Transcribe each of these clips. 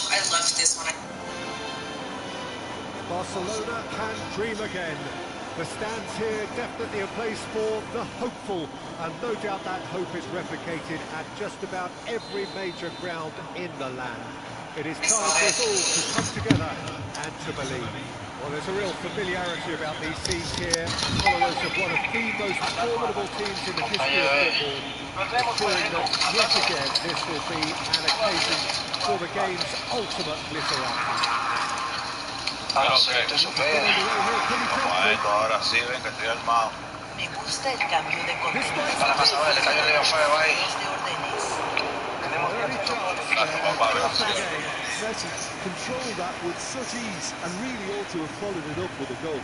I love this one. Barcelona can dream again. The stands here definitely a place for the hopeful, and no doubt that hope is replicated at just about every major ground in the land. It is time for us all to come together and to believe. Well, there's a real familiarity about these scenes here, followers of one of the most formidable teams in the history of football, ensuring that yet again this will be an occasion for the game's ultimate glitterati. No sé, ahora sí, ven que estoy armado. Me gusta el cambio de contenido. Para pasar, le cayó el lío feo ahí. De órdenes. Tenemos Messi controlled that with such ease and really ought to have followed it up with a goal.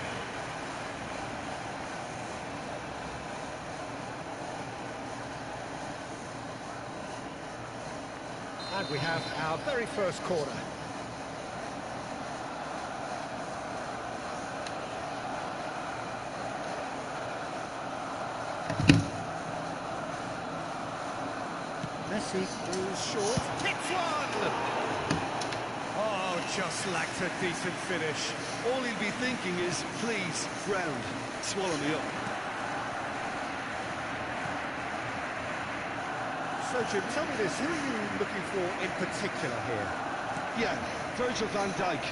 And we have our very first corner. Messi goes short, hits one! Oh, just lacked a decent finish. All he'll be thinking is, please, ground, swallow me up. So, Jim, tell me this, who are you looking for in particular here? Yeah, Virgil van Dijk.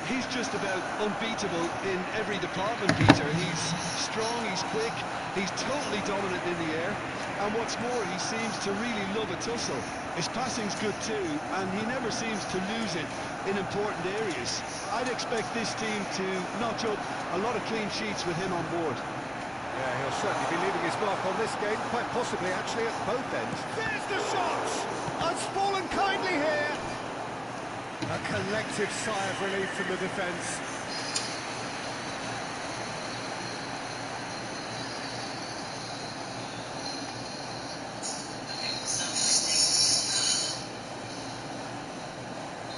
He's just about unbeatable in every department, Peter. He's strong, he's quick, he's totally dominant in the air. And what's more, he seems to really love a tussle. His passing's good too, and he never seems to lose it in important areas. I'd expect this team to notch up a lot of clean sheets with him on board. Yeah, he'll certainly be leaving his mark on this game, quite possibly actually at both ends. There's the shot! It's fallen kindly here! A collective sigh of relief from the defence.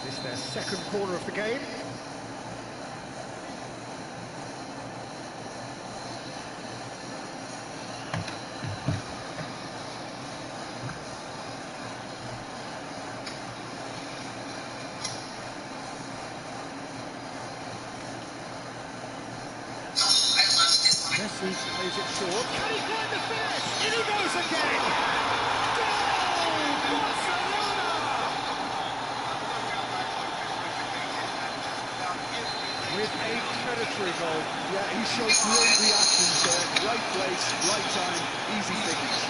This is their second corner of the game. Messi plays it short. Can he find the finish? In he goes again! Goal! Barcelona! With a predatory goal. Yeah, he showed great reactions there. Right place, right time, easy finish.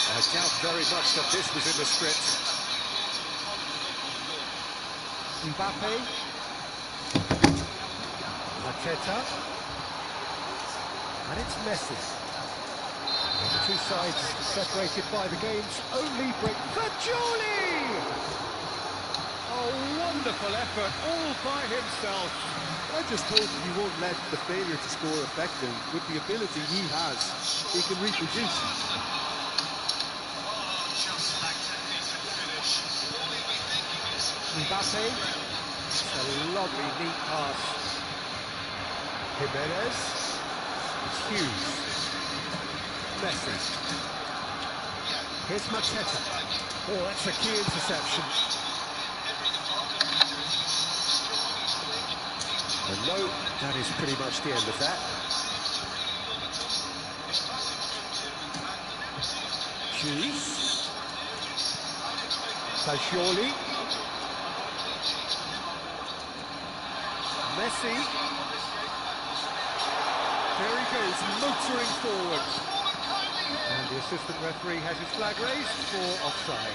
I doubt very much that this was in the script. Mbappe. Arteta. And it's Messi. And the two sides separated by the game's only break. Fagioli! A wonderful effort all by himself. I just hope he won't let the failure to score affect him. With the ability he has, he can reproduce. Mbappe, it's a lovely, neat pass. Jimenez, it's Hughes. Messi. Here's Mateta. Oh, that's a key interception. And no, that is pretty much the end of that. Hughes. Fagioli. Messi. There he goes, motoring forward. And the assistant referee has his flag raised for offside.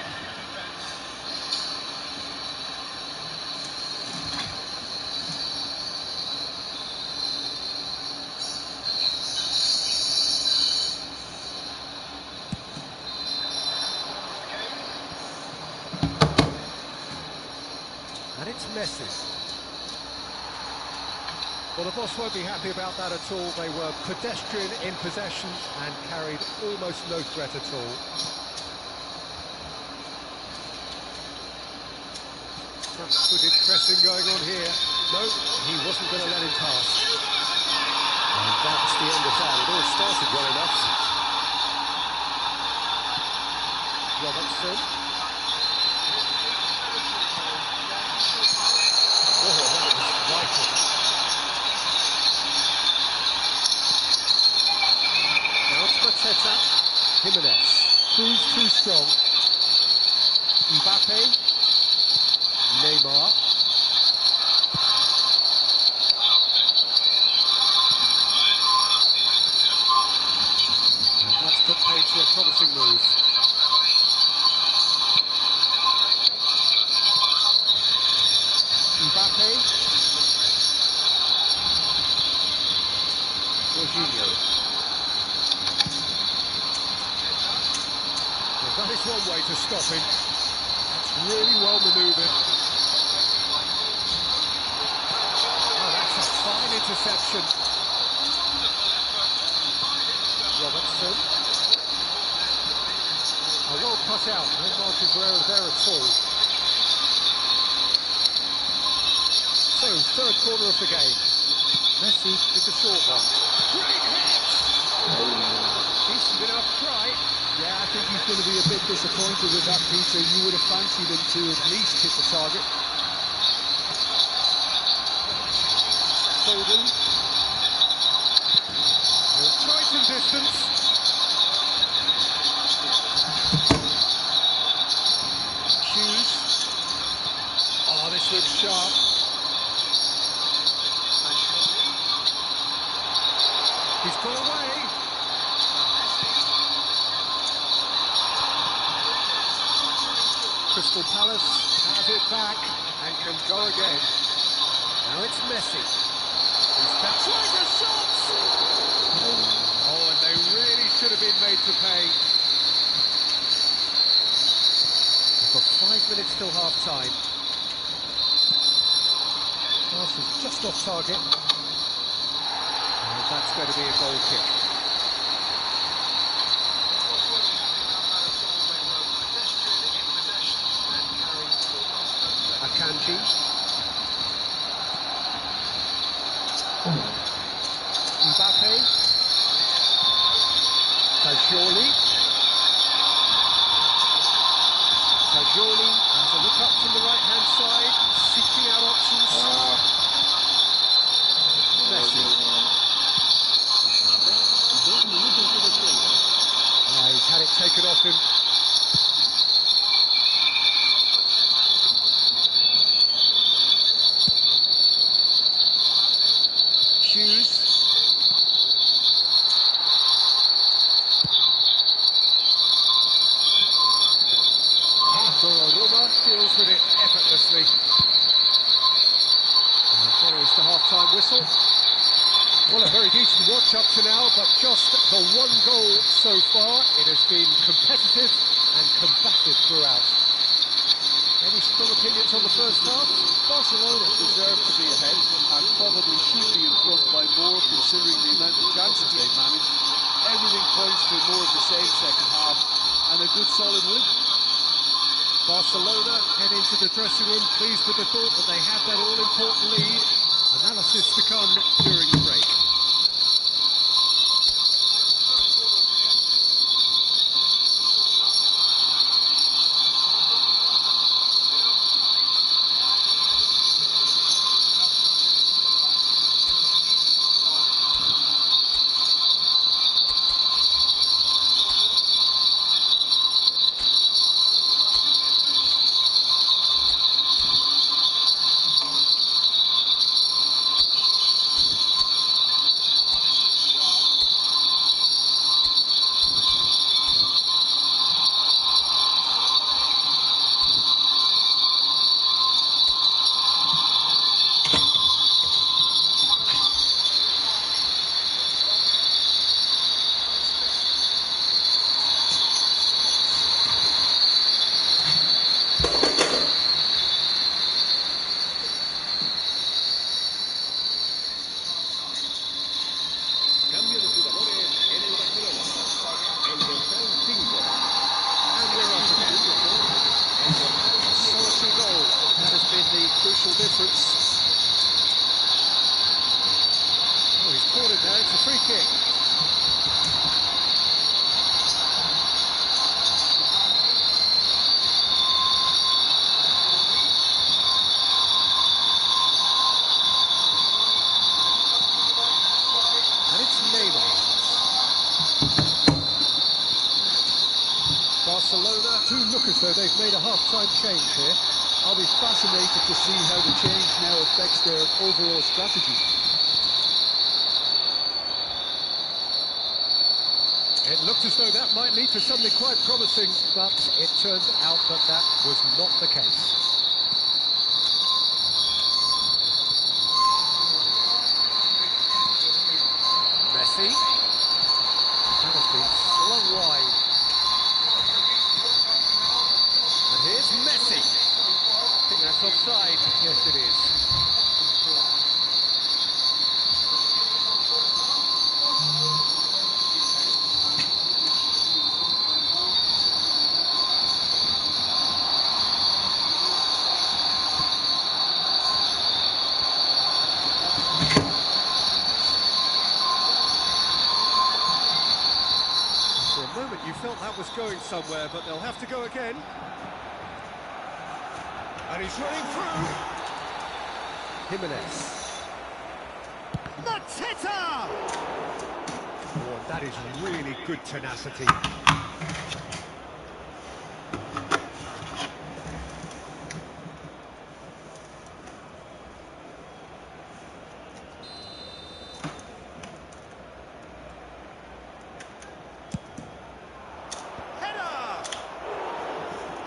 And it's Messi. Well, the boss won't be happy about that at all. They were pedestrian in possession and carried almost no threat at all. Front-footed pressing going on here. No, he wasn't going to let him pass. And that's the end of that. It all started well enough. Robertson. Oh, that was vital. Now it's Mateta. Jimenez. Proves too strong. Mbappe. Neymar. And that's put paid to a promising move. Mbappe. Jorginho. Well, that is one way to stop him. That's really well manoeuvred. Oh, that's a fine interception. Robertson. Oh, well cut out. No margins were there at all. So, third corner of the game. Messi with the short one. Great hit! Decent enough try. Yeah, I think he's going to be a bit disappointed with that, Peter. You would have fancied him to at least hit the target. Foden. He'll try some distance. Hughes. Oh, this looks sharp. He's got away. Crystal Palace has it back and can go again. Now it's Messi. He's that's right, the shots! Oh, and they really should have been made to pay. We've got 5 minutes till half-time. Pass is just off target. And that's going to be a goal kick. Akanji. Mbappe. Tajoli. Tajoli has a look up from the right-hand side, seeking out options. Messi. He's had it taken off him. Hughes. Donnarumma deals with it effortlessly. And there is the half-time whistle. Well, a very decent watch up to now, but just the one goal so far. It has been competitive and combative throughout. Any strong opinions on the first half? Barcelona deserve to be ahead and probably should be in front by more considering the amount of chances they've managed. Everything points to more of the same second half and a good solid win. Barcelona head into the dressing room pleased with the thought that they have that all-important lead. Analysis to come during the break. goal difference. Oh, he's caught it there, it's a free kick. And it's Neymar. Barcelona do look as though they've made a half-time change here. I'll be fascinated to see how the change now affects their overall strategy. It looked as though that might lead to something quite promising, but it turned out that that was not the case. Messi. That has been slung wide. And here's Messi. I think that's offside. Yes, it is. For a moment you felt that was going somewhere, but they'll have to go again. And he's running through. Jimenez. Mateta! Oh, and that is really good tenacity.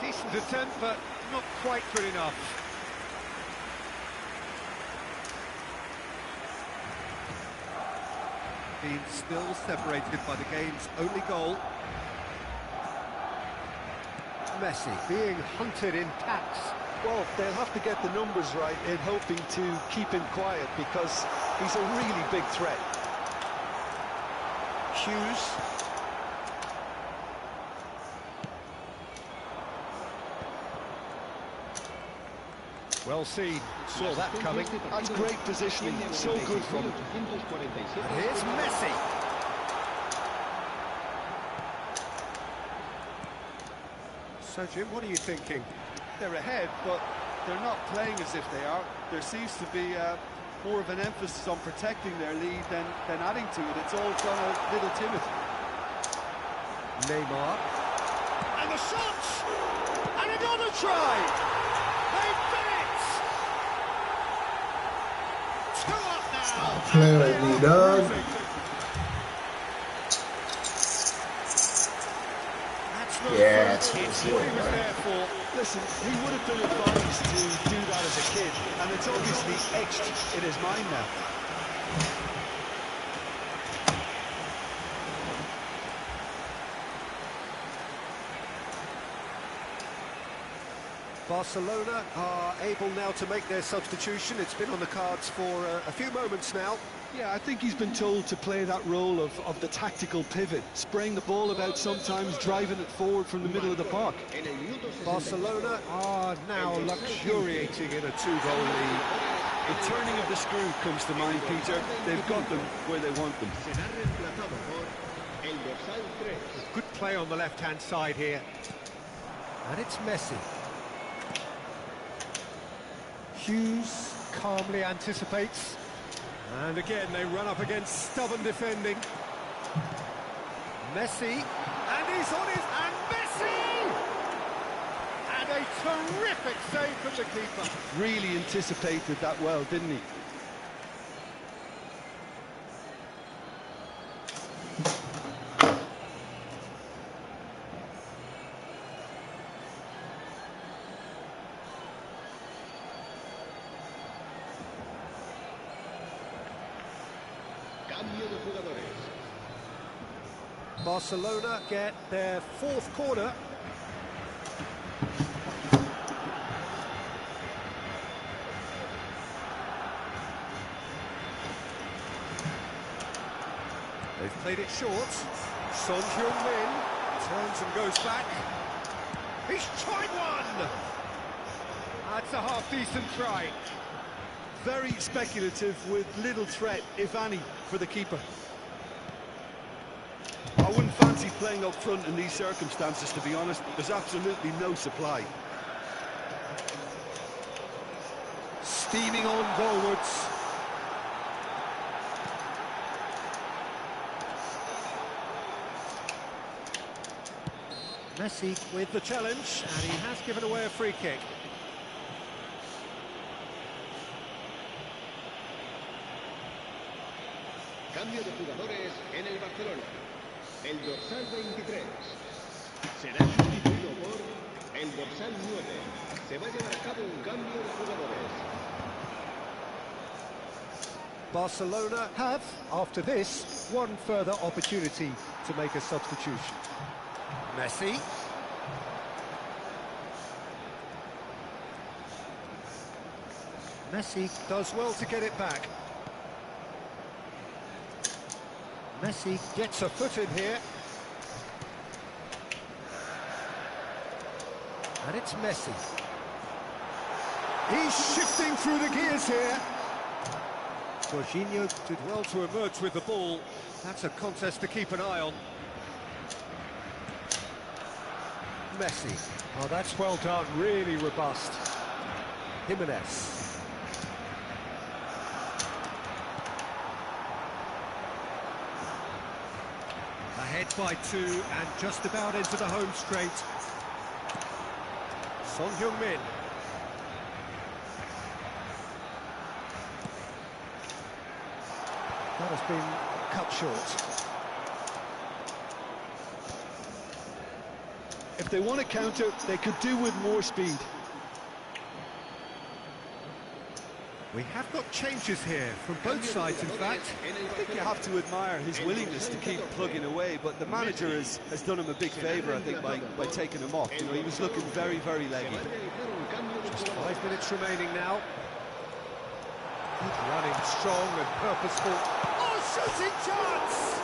Decent attempt, but not quite good enough. Being still separated by the game's only goal. Messi being hunted in packs. Well, they'll have to get the numbers right in hoping to keep him quiet because he's a really big threat. Hughes. Well seen, saw that coming. That's great positioning, so good from him. And here's Messi. So Jim, what are you thinking? They're ahead, but they're not playing as if they are. There seems to be more of an emphasis on protecting their lead than adding to it. It's all gone a little timid. Neymar. And the shot! And another try! They've done it! 2 up now! Playing like me, dog. Yeah, that's what he was there for. Listen, he would have been advised to do that as a kid, and it's obviously etched in his mind now. Barcelona are able now to make their substitution. It's been on the cards for a few moments now. Yeah, I think he's been told to play that role of the tactical pivot, spraying the ball about sometimes, driving it forward from the middle of the park. Barcelona are now luxuriating in a 2-goal lead. The turning of the screw comes to mind, Peter. They've got them where they want them. Good play on the left-hand side here. And it's Messi. Hughes calmly anticipates. And again, they run up against stubborn defending. Messi, and he's on his, and Messi! And a terrific save from the keeper. Really anticipated that well, didn't he? Barcelona get their 4th corner. They've played it short. Son Heung-min turns and goes back. He's tried one! A That's a half-decent try. Very speculative with little threat, if any, for the keeper. I wouldn't fancy playing up front in these circumstances, to be honest. There's absolutely no supply. Steaming on goalwards. Messi with the challenge, and he has given away a free kick. Cambio de jugadores en el Barcelona. El dorsal 23 será sustituido por el dorsal 9. Se va a llevar a cabo un cambio de jugadores. Barcelona have, after this, one further opportunity to make a substitution. Messi. Messi does well to get it back. Messi gets a foot in here. And it's Messi. He's shifting through the gears here. Jorginho did well to emerge with the ball. That's a contest to keep an eye on. Messi. Oh, that's well done, really robust. Jimenez. Ahead by 2 and just about into the home straight. Son Heung-min. That has been cut short. If they want to counter, they could do with more speed. We have got changes here from both sides, in fact. I think you have to admire his willingness to keep plugging away, but the manager has done him a big favour, I think, by taking him off. You know, he was looking very, very leggy. Just 5 minutes remaining now. Running strong and purposeful. Oh, shooting chance!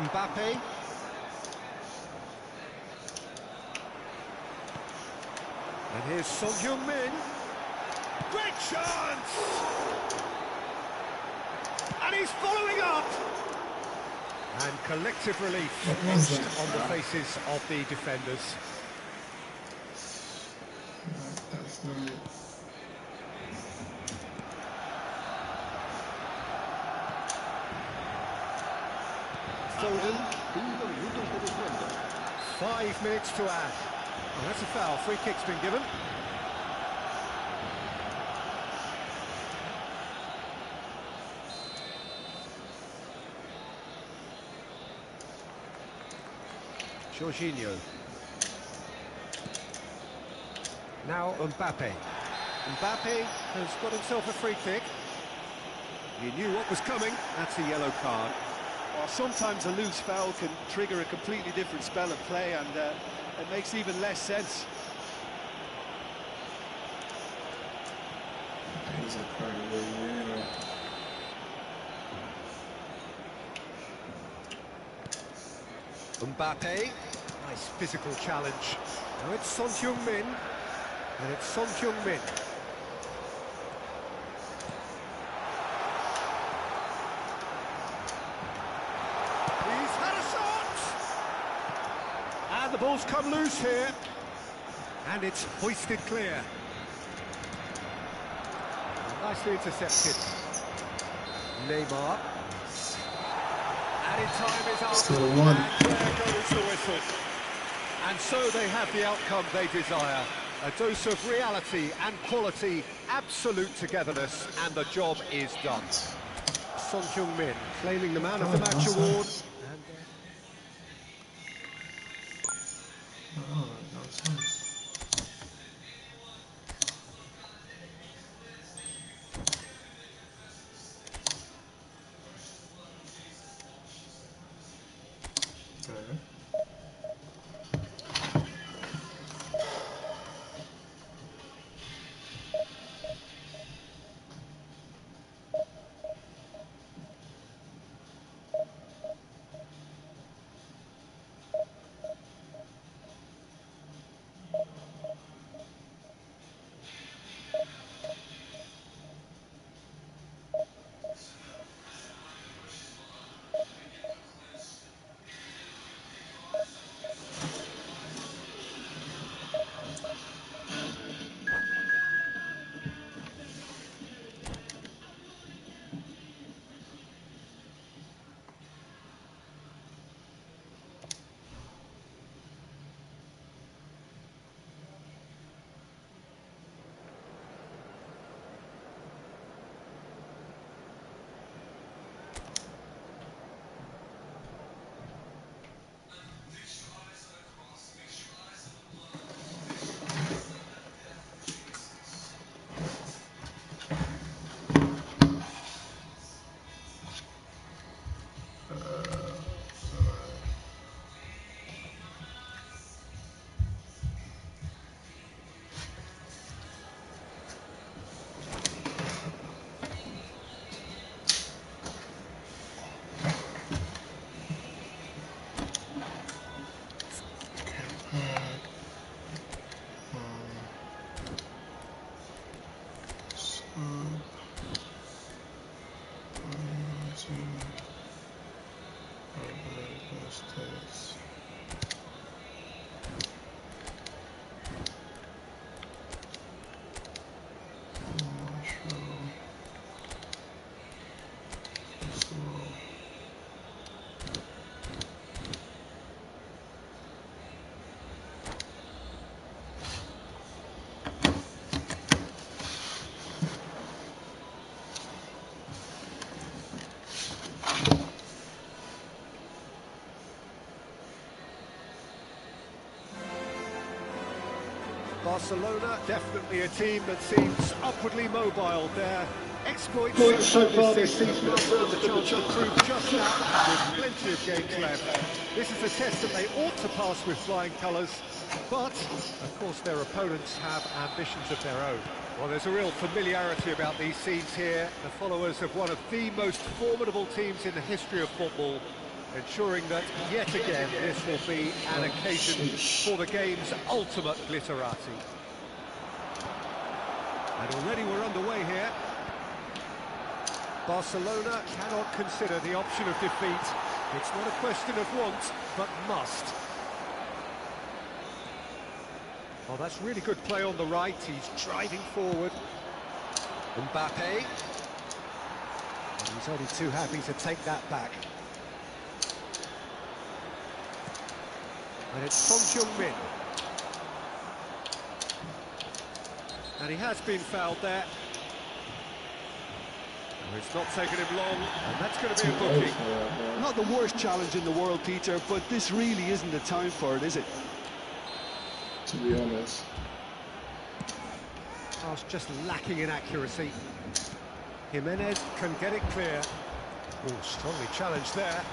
Mbappe. And here's Son Heung-min. Great chance! And he's following up! And collective relief etched on the faces of the defenders. That's not... Foden. 5 minutes to add. Oh, that's a foul. Free kick's been given. Jorginho. Now Mbappe. Mbappe has got himself a free kick. He knew what was coming. That's a yellow card. Well, sometimes a loose foul can trigger a completely different spell of play, and it makes even less sense. He's a part of it, yeah. Mbappe, nice physical challenge. Now it's Son Heung-min, and it's Son Heung-min. He's had a shot! And the ball's come loose here. And it's hoisted clear. Nicely intercepted. Neymar. Added time is up. Still one. And there goes the whistle. And so they have the outcome they desire. A dose of reality and quality, absolute togetherness, and the job is done. Son Heung-min claiming the Man of the Match award. And Oh, no chance. Okay. Barcelona, definitely a team that seems upwardly mobile. Their exploits So far this this season have given them the chance to prove just that, with plenty of games left. This is a test that they ought to pass with flying colours, but, of course, their opponents have ambitions of their own. Well, there's a real familiarity about these scenes here, the followers of one of the most formidable teams in the history of football, ensuring that, yet again, this will be an occasion for the game's ultimate glitterati. And already we're underway here. Barcelona cannot consider the option of defeat. It's not a question of want, but must. Oh, that's really good play on the right. He's driving forward. Mbappe. And he's only too happy to take that back. And it's Son Heung-min. And he has been fouled there. It's not taken him long, and that's going to be a booking. Not the worst challenge in the world, Peter, but this really isn't the time for it, is it? To be honest. Oh, it's just lacking in accuracy. Jimenez can get it clear. Oh, strongly challenged there.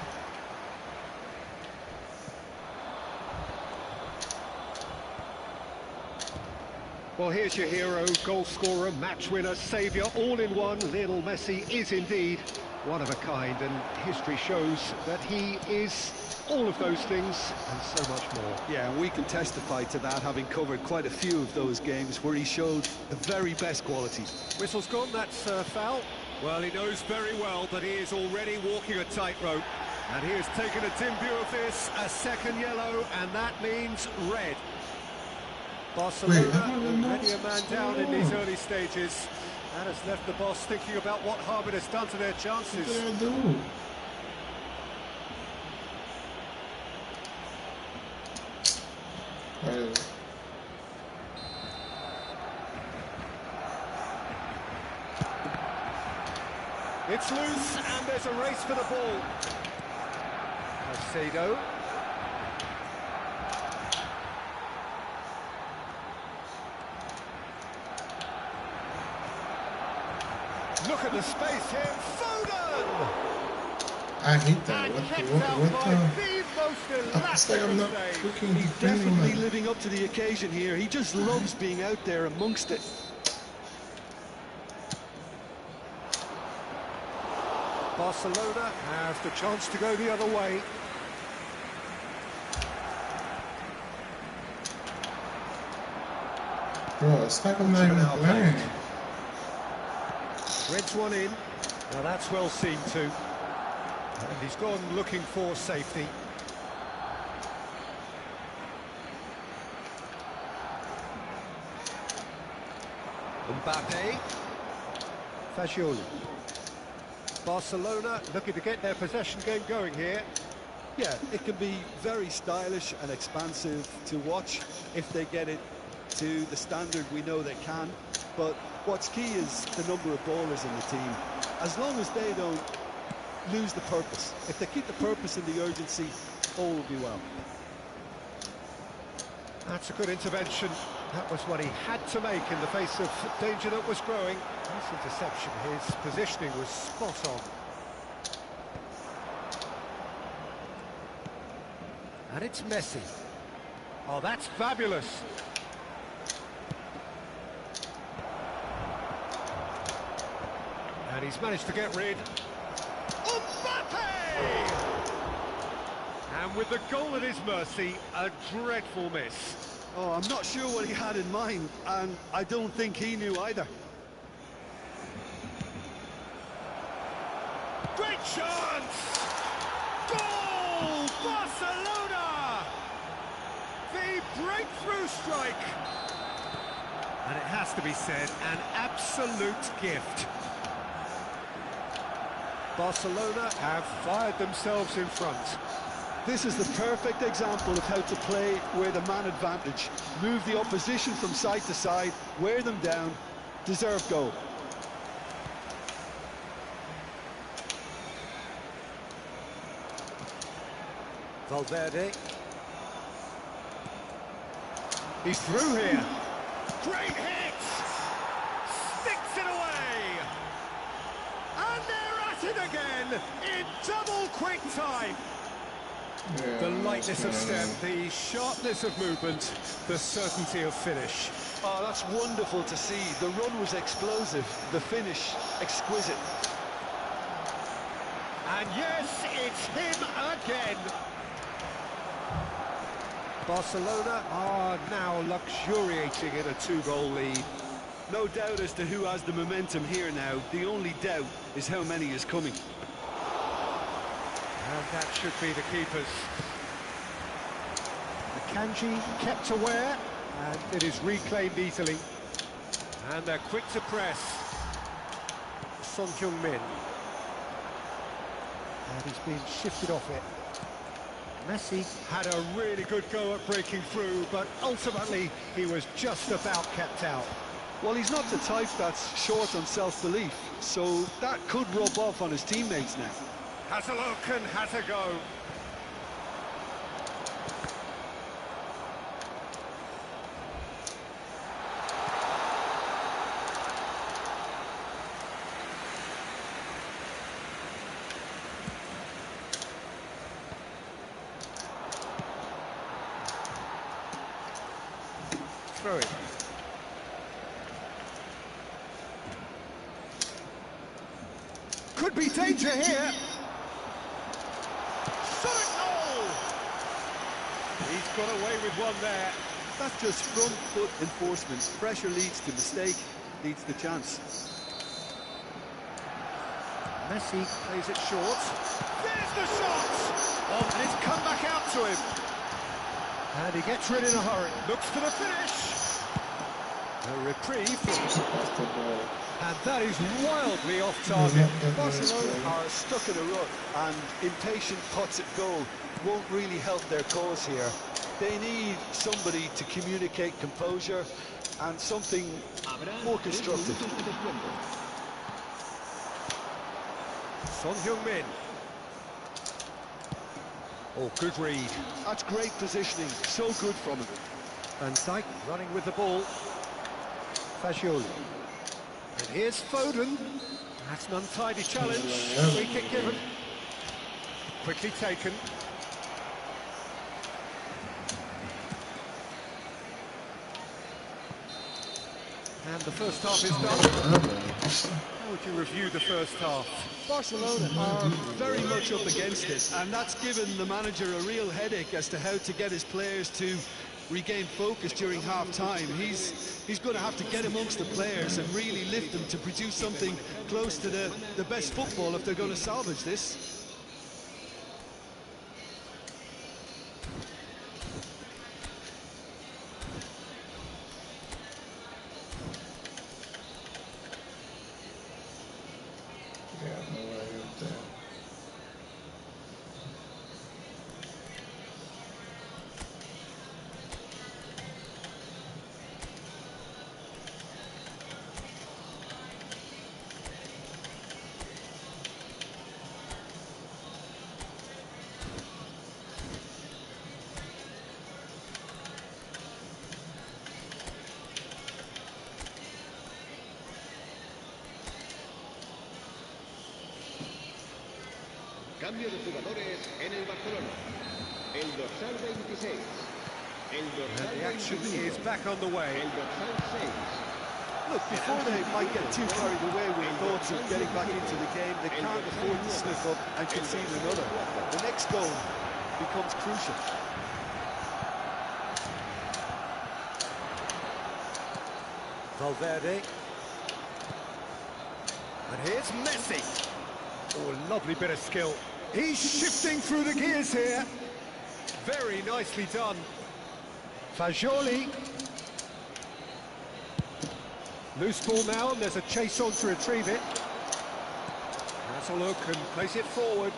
Well, here's your hero, goal scorer, match winner, saviour, all in one. Lionel Messi is indeed one of a kind, and history shows that he is all of those things and so much more. Yeah, and we can testify to that, having covered quite a few of those games where he showed the very best qualities. Whistle's gone, that's foul. Well, he knows very well that he is already walking a tightrope, and he has taken a dim view of this, a second yellow, and that means red. Barcelona already a man down in these early stages. That has left the boss thinking about what harm it has done to their chances. What did I do? It's loose, and there's a race for the ball. Caicedo. Look at the space here, Foden! I hate that. And kept What out the? by the most It's like I'm not save. freaking He's defending definitely that. living up to the occasion here. He just loves being out there amongst it. Barcelona have the chance to go the other way. Bro, it's like I'm not even playing. Reds one in. Now that's well seen too. And he's gone looking for safety. Mbappe. Fagioli. Barcelona looking to get their possession game going here. Yeah, it can be very stylish and expansive to watch if they get it to the standard we know they can. But what's key is the number of ballers in the team. As long as they don't lose the purpose. If they keep the purpose and the urgency, all will be well. That's a good intervention. That was what he had to make in the face of danger that was growing. Nice interception. His positioning was spot on. And it's Messi. Oh, that's fabulous. And he's managed to get rid. Mbappe! And with the goal at his mercy, a dreadful miss. Oh, I'm not sure what he had in mind, and I don't think he knew either. Great chance! Goal! Barcelona! The breakthrough strike! And it has to be said, an absolute gift. Barcelona have fired themselves in front. This is the perfect example of how to play with a man advantage. Move the opposition from side to side, wear them down, deserve goal. Valverde. He's through here. Great hit! Sticks it away! And they're at it again in double quick time. Yeah, The lightness of step, that's the sharpness of movement, the certainty of finish. Oh, that's wonderful to see. The run was explosive, the finish exquisite. And yes, it's him again. Barcelona are now luxuriating in a 2-goal lead. No doubt as to who has the momentum here now. The only doubt is how many is coming. And that should be the keepers. Akanji kept aware, and it is reclaimed easily. And they're quick to press. Son Heung-min. And he's been shifted off it. Messi had a really good go at breaking through, but ultimately he was just about kept out. Well, he's not the type that's short on self-belief, so that could rub off on his teammates now. Has a look and has a go. Throw it. Could be danger here. Shot it! Oh! He's got away with one there. That's just front foot enforcement. Pressure leads to mistake, leads to chance. Messi plays it short. There's the shot! Oh, and it's come back out to him. And he gets rid in a hurry. Looks for the finish. A reprieve. the ball. And that is wildly off target. Barcelona are stuck in a rut, and impatient pots at goal won't really help their cause here. They need somebody to communicate composure and something more constructive. Son Heung-min. Oh, good read. That's great positioning, so good from him. Van Dijk running with the ball. Fagioli. And here's Foden. That's an untidy challenge. Free kick given. Quickly taken. And the first half is done. How would you review the first half? Barcelona are very much up against it, and that's given the manager a real headache as to how to get his players to regain focus during half-time. He's going to have to get amongst the players and really lift them to produce something close to the best football if they're going to salvage this. Yeah, no way up there. Cambio de jugadores en el Barcelona. El dorsal 26. El dorsal And the action 25. is back on the way. El dorsal 6. Look, before they might get too carried away with thoughts of getting back into the game, they can't afford to slip up and concede another. The next goal becomes crucial. Valverde. And here's Messi. Oh, a lovely bit of skill. He's shifting through the gears here. Very nicely done. Fagioli. Loose ball now, and there's a chase on to retrieve it. Has a look and place it forward.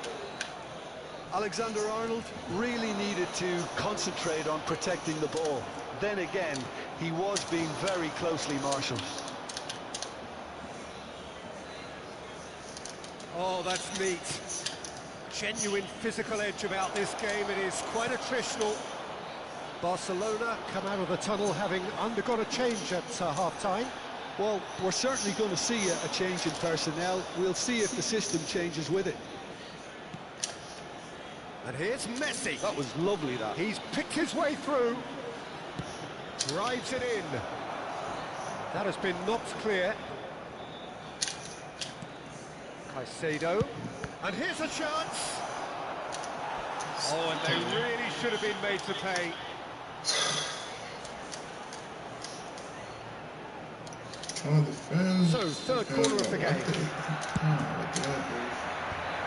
Alexander-Arnold really needed to concentrate on protecting the ball. Then again, he was being very closely marshalled. Oh, that's neat. Genuine physical edge about this game. It is quite attritional. Barcelona come out of the tunnel having undergone a change at half-time. Well, we're certainly going to see a change in personnel. We'll see if the system changes with it. And here's Messi. That was lovely, that. He's picked his way through. Drives it in. That has been knocked clear. Caicedo. And here's a chance. Oh, and they really should have been made to pay. Trying to defend. So, third corner of the game.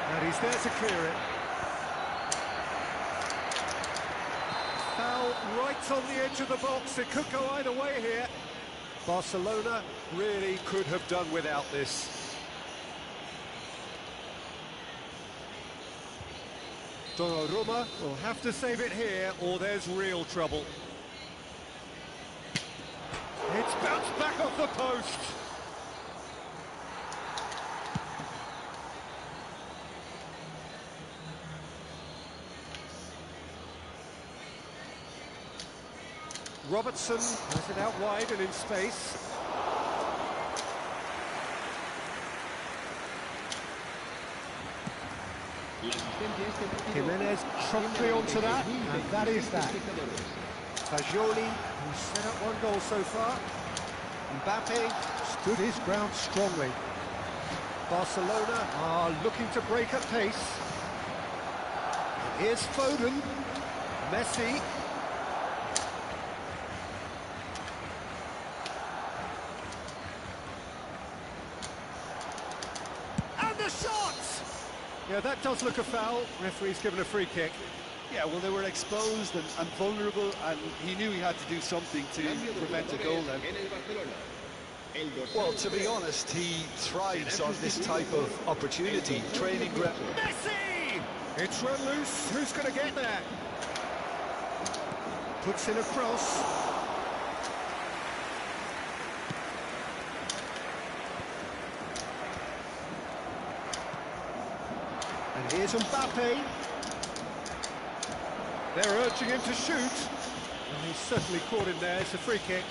And he's there to clear it. Foul right on the edge of the box. It could go either way here. Barcelona really could have done without this. Donnarumma will have to save it here, or there's real trouble. It's bounced back off the post. Robertson has it out wide and in space. Jimenez promptly onto that, and that is that. Fagioli, who's set up one goal so far. Mbappe stood his ground strongly. Barcelona are looking to break at pace. Here's Foden. Messi. And the shot! Yeah, that does look a foul. Referee's given a free kick. Yeah, well, they were exposed and vulnerable, and he knew he had to do something to prevent a goal then. Well, to be honest, he thrives on this type of opportunity, training ground. Messi! It's run loose. Who's going to get there? Puts in a cross. And here's Mbappe. They're urging him to shoot. And he's certainly caught in there. It's a free kick.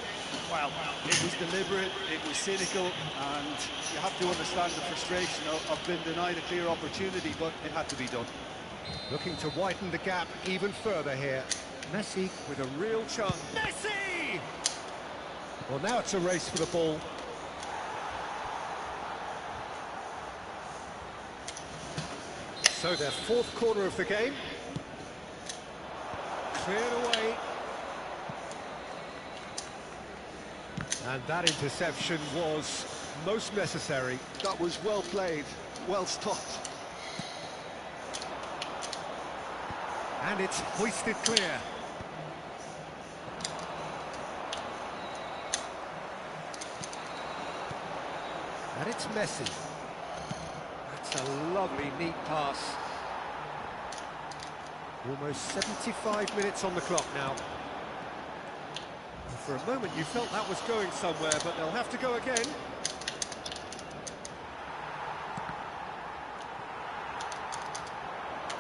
Well, it was deliberate, it was cynical, and you have to understand the frustration of being denied a clear opportunity, but it had to be done. Looking to widen the gap even further here. Messi with a real chance. Messi! Well, now it's a race for the ball. So their fourth corner of the game. Cleared away. And that interception was most necessary. That was well played, well stopped. And it's hoisted clear. And it's Messi. That's a lovely, neat pass. Almost 75 minutes on the clock now. For a moment you felt that was going somewhere, but they'll have to go again.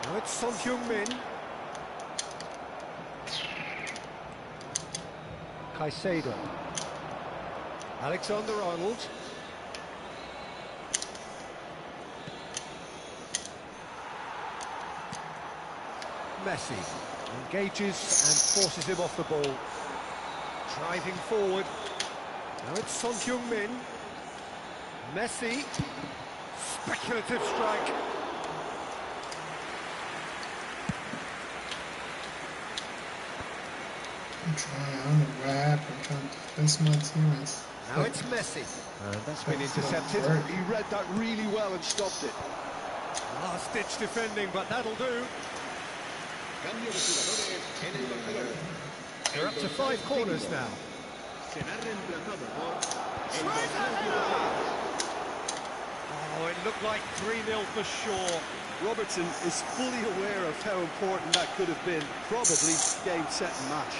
Now it's Son Heung-min. Caicedo. Alexander-Arnold. Messi engages and forces him off the ball. Driving forward. Now it's Son Heung-min. Messi. Speculative strike. I'm trying to wrap, I'm trying to defend my teammates. Now it's Messi. And that's been intercepted. He read that really well and stopped it. Last-ditch defending, but that'll do. Cambio de jugadores en el Barcelona. They're up to 5 corners now. Será reemplazado por el Tries dorsal a número header! Oh, it looked like 3-0 for sure. Robertson is fully aware of how important that could have been. Probably game, set and match.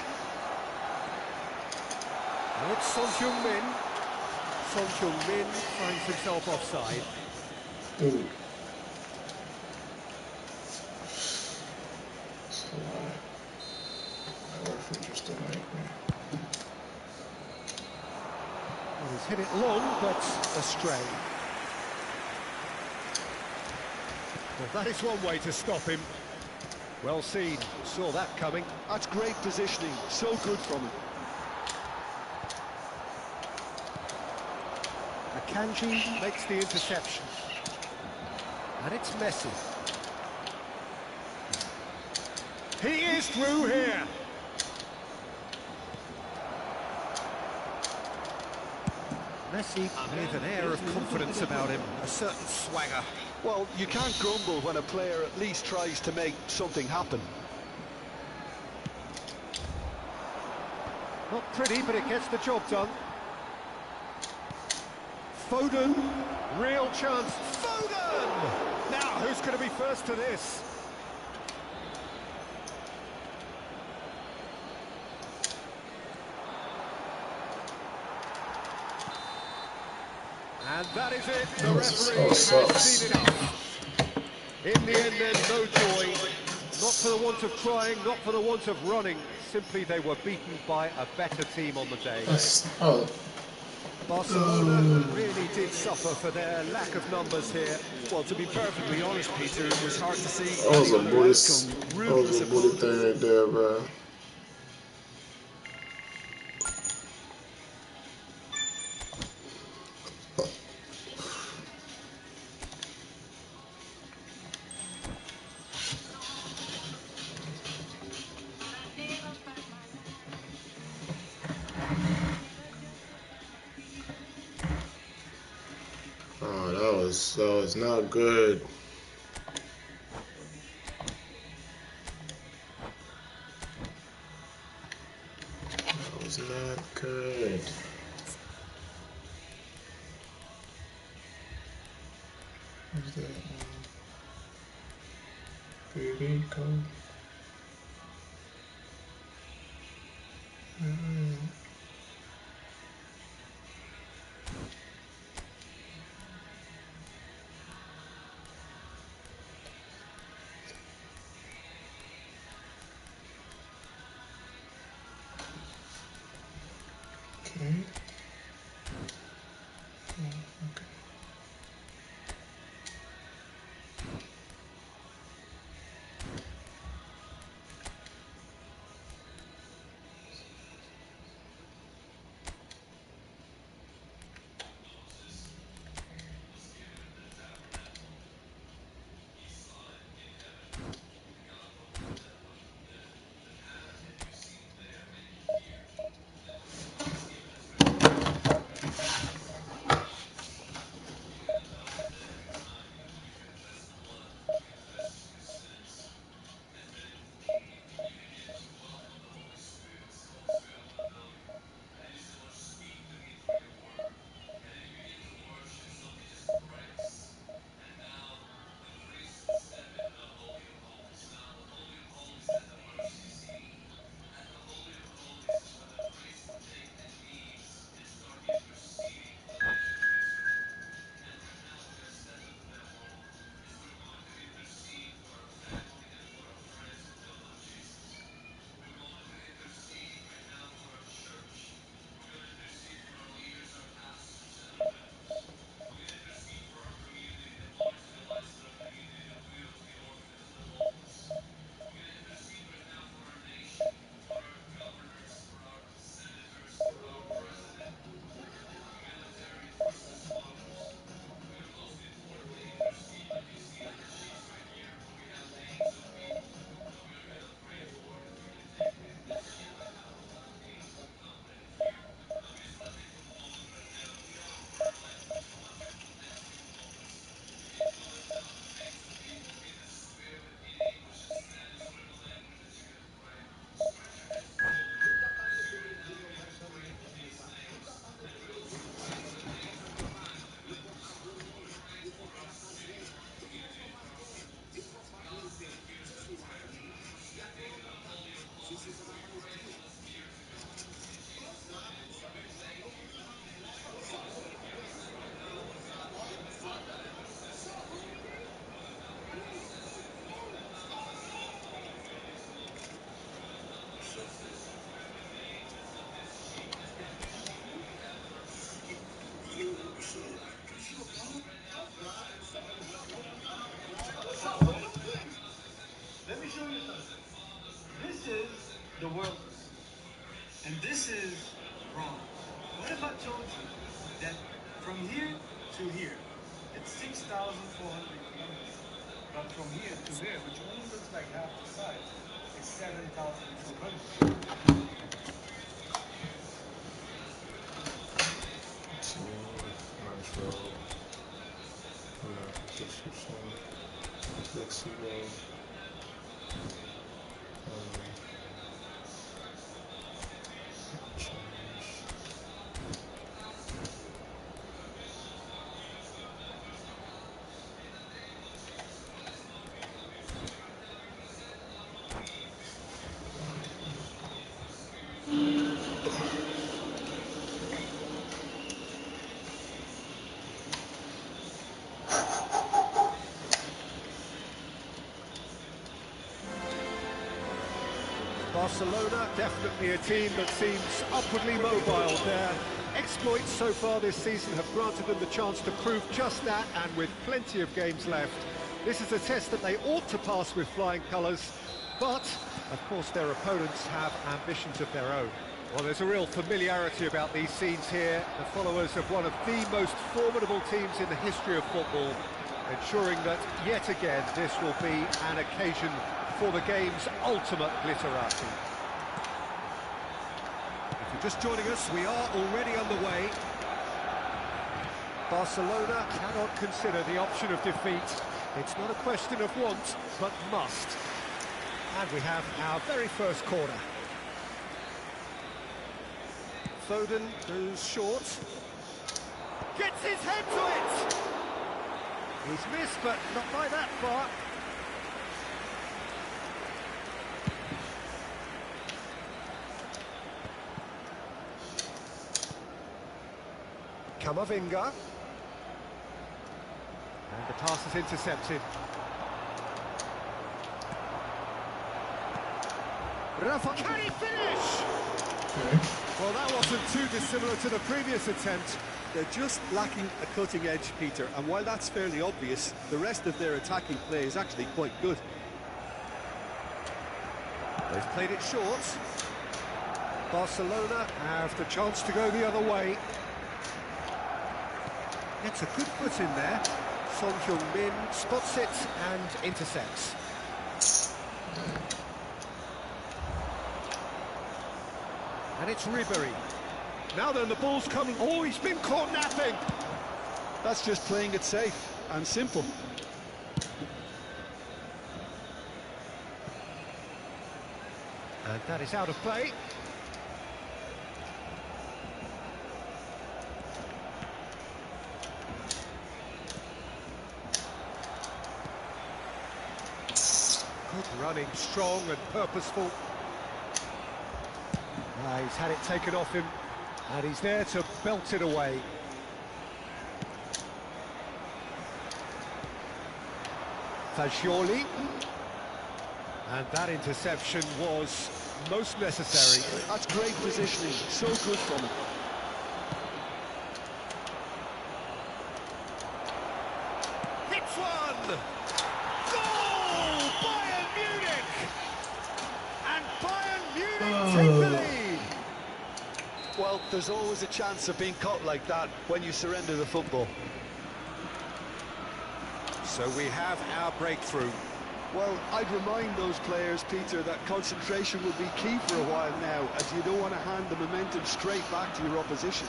Now it's Son Heung-min. Son Heung-min finds himself offside. Ooh. So, that worked Just a nightmare. Well, he's hit it long, but astray. Well, that is one way to stop him. Well seen, saw that coming. That's great positioning, so good from him. Akanji makes the interception. And it's Messi. He is through here. Messi with an air of confidence about him, a certain swagger. Well, you can't grumble when a player at least tries to make something happen. Not pretty, but it gets the job done. Foden, real chance. Foden! Now, who's going to be first to this? And that is it. The referee has seen enough. In the end, there's no joy. Not for the want of trying, not for the want of running. Simply they were beaten by a better team on the day. Barcelona really did suffer for their lack of numbers here. Well, to be perfectly honest, Peter, it was hard to see. That was a booty thing right there, bro. Oh, that was not good. That was not good. Who's that? Federico. Okay. Oh, okay. But from here to there, which only looks like half the size, is 7,200. Flexible. Change. Barcelona, definitely a team that seems upwardly mobile. Their exploits so far this season have granted them the chance to prove just that, and with plenty of games left. This is a test that they ought to pass with flying colours, but, of course, their opponents have ambitions of their own. Well, there's a real familiarity about these scenes here, the followers of one of the most formidable teams in the history of football, ensuring that, yet again, this will be an occasion for the game's ultimate glitterati. If you're just joining us, we are already underway. Barcelona cannot consider the option of defeat. It's not a question of want, but must. And we have our very first corner. Foden goes short. Gets his head to it! He's missed, but not by that far. Camavinga. And the pass is intercepted. Rafa, can he finish? Okay. Well, that wasn't too dissimilar to the previous attempt. They're just lacking a cutting edge, Peter, and while that's fairly obvious, the rest of their attacking play is actually quite good. They've played it short. Barcelona have the chance to go the other way. It's a good foot in there. Son Heung-min spots it and intercepts. And it's Ribéry. Now then, the ball's coming. Oh, he's been caught napping. That's just playing it safe and simple. And that is out of play. Good running, strong and purposeful. He's had it taken off him, and he's there to belt it away. Fagioli. And that interception was most necessary. That's great positioning, so good from him. Hits one! Goal! Bayern Munich! And Bayern Munich take the lead! Well, there's always a chance of being caught like that when you surrender the football. So we have our breakthrough. Well, I'd remind those players, Peter, that concentration will be key for a while now, as you don't want to hand the momentum straight back to your opposition.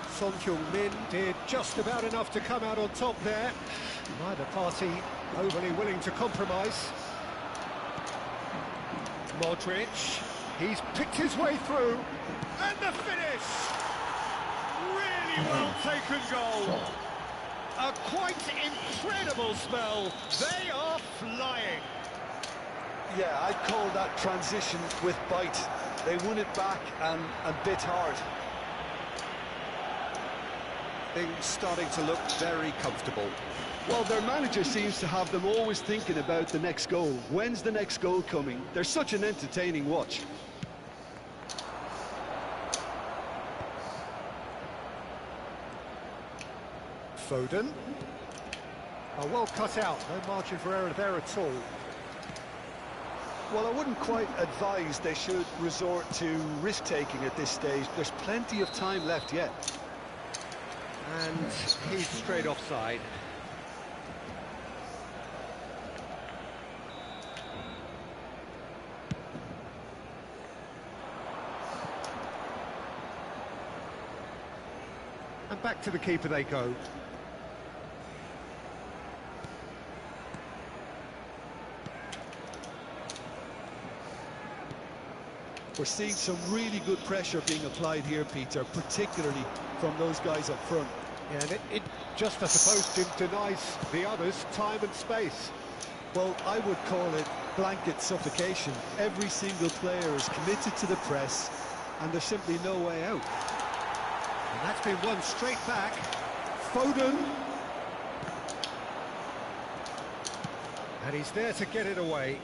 Son Heung-min did just about enough to come out on top there. Neither party overly willing to compromise. Modric, he's picked his way through, and the finish! Really well taken goal. A quite incredible spell. They are flying. Yeah, I'd call that transition with bite. They won it back and bit hard. Things starting to look very comfortable. Well, their manager seems to have them always thinking about the next goal. When's the next goal coming? They're such an entertaining watch. Foden. Oh, well cut out, no margin for error there at all. Well, I wouldn't quite advise they should resort to risk-taking at this stage. There's plenty of time left yet. And he's straight offside. And back to the keeper they go. We're seeing some really good pressure being applied here, Peter, particularly from those guys up front. Yeah, and it just, I suppose, denies the others time and space. Well, I would call it blanket suffocation. Every single player is committed to the press, and there's simply no way out. And that's been won straight back. Foden. And he's there to get it away.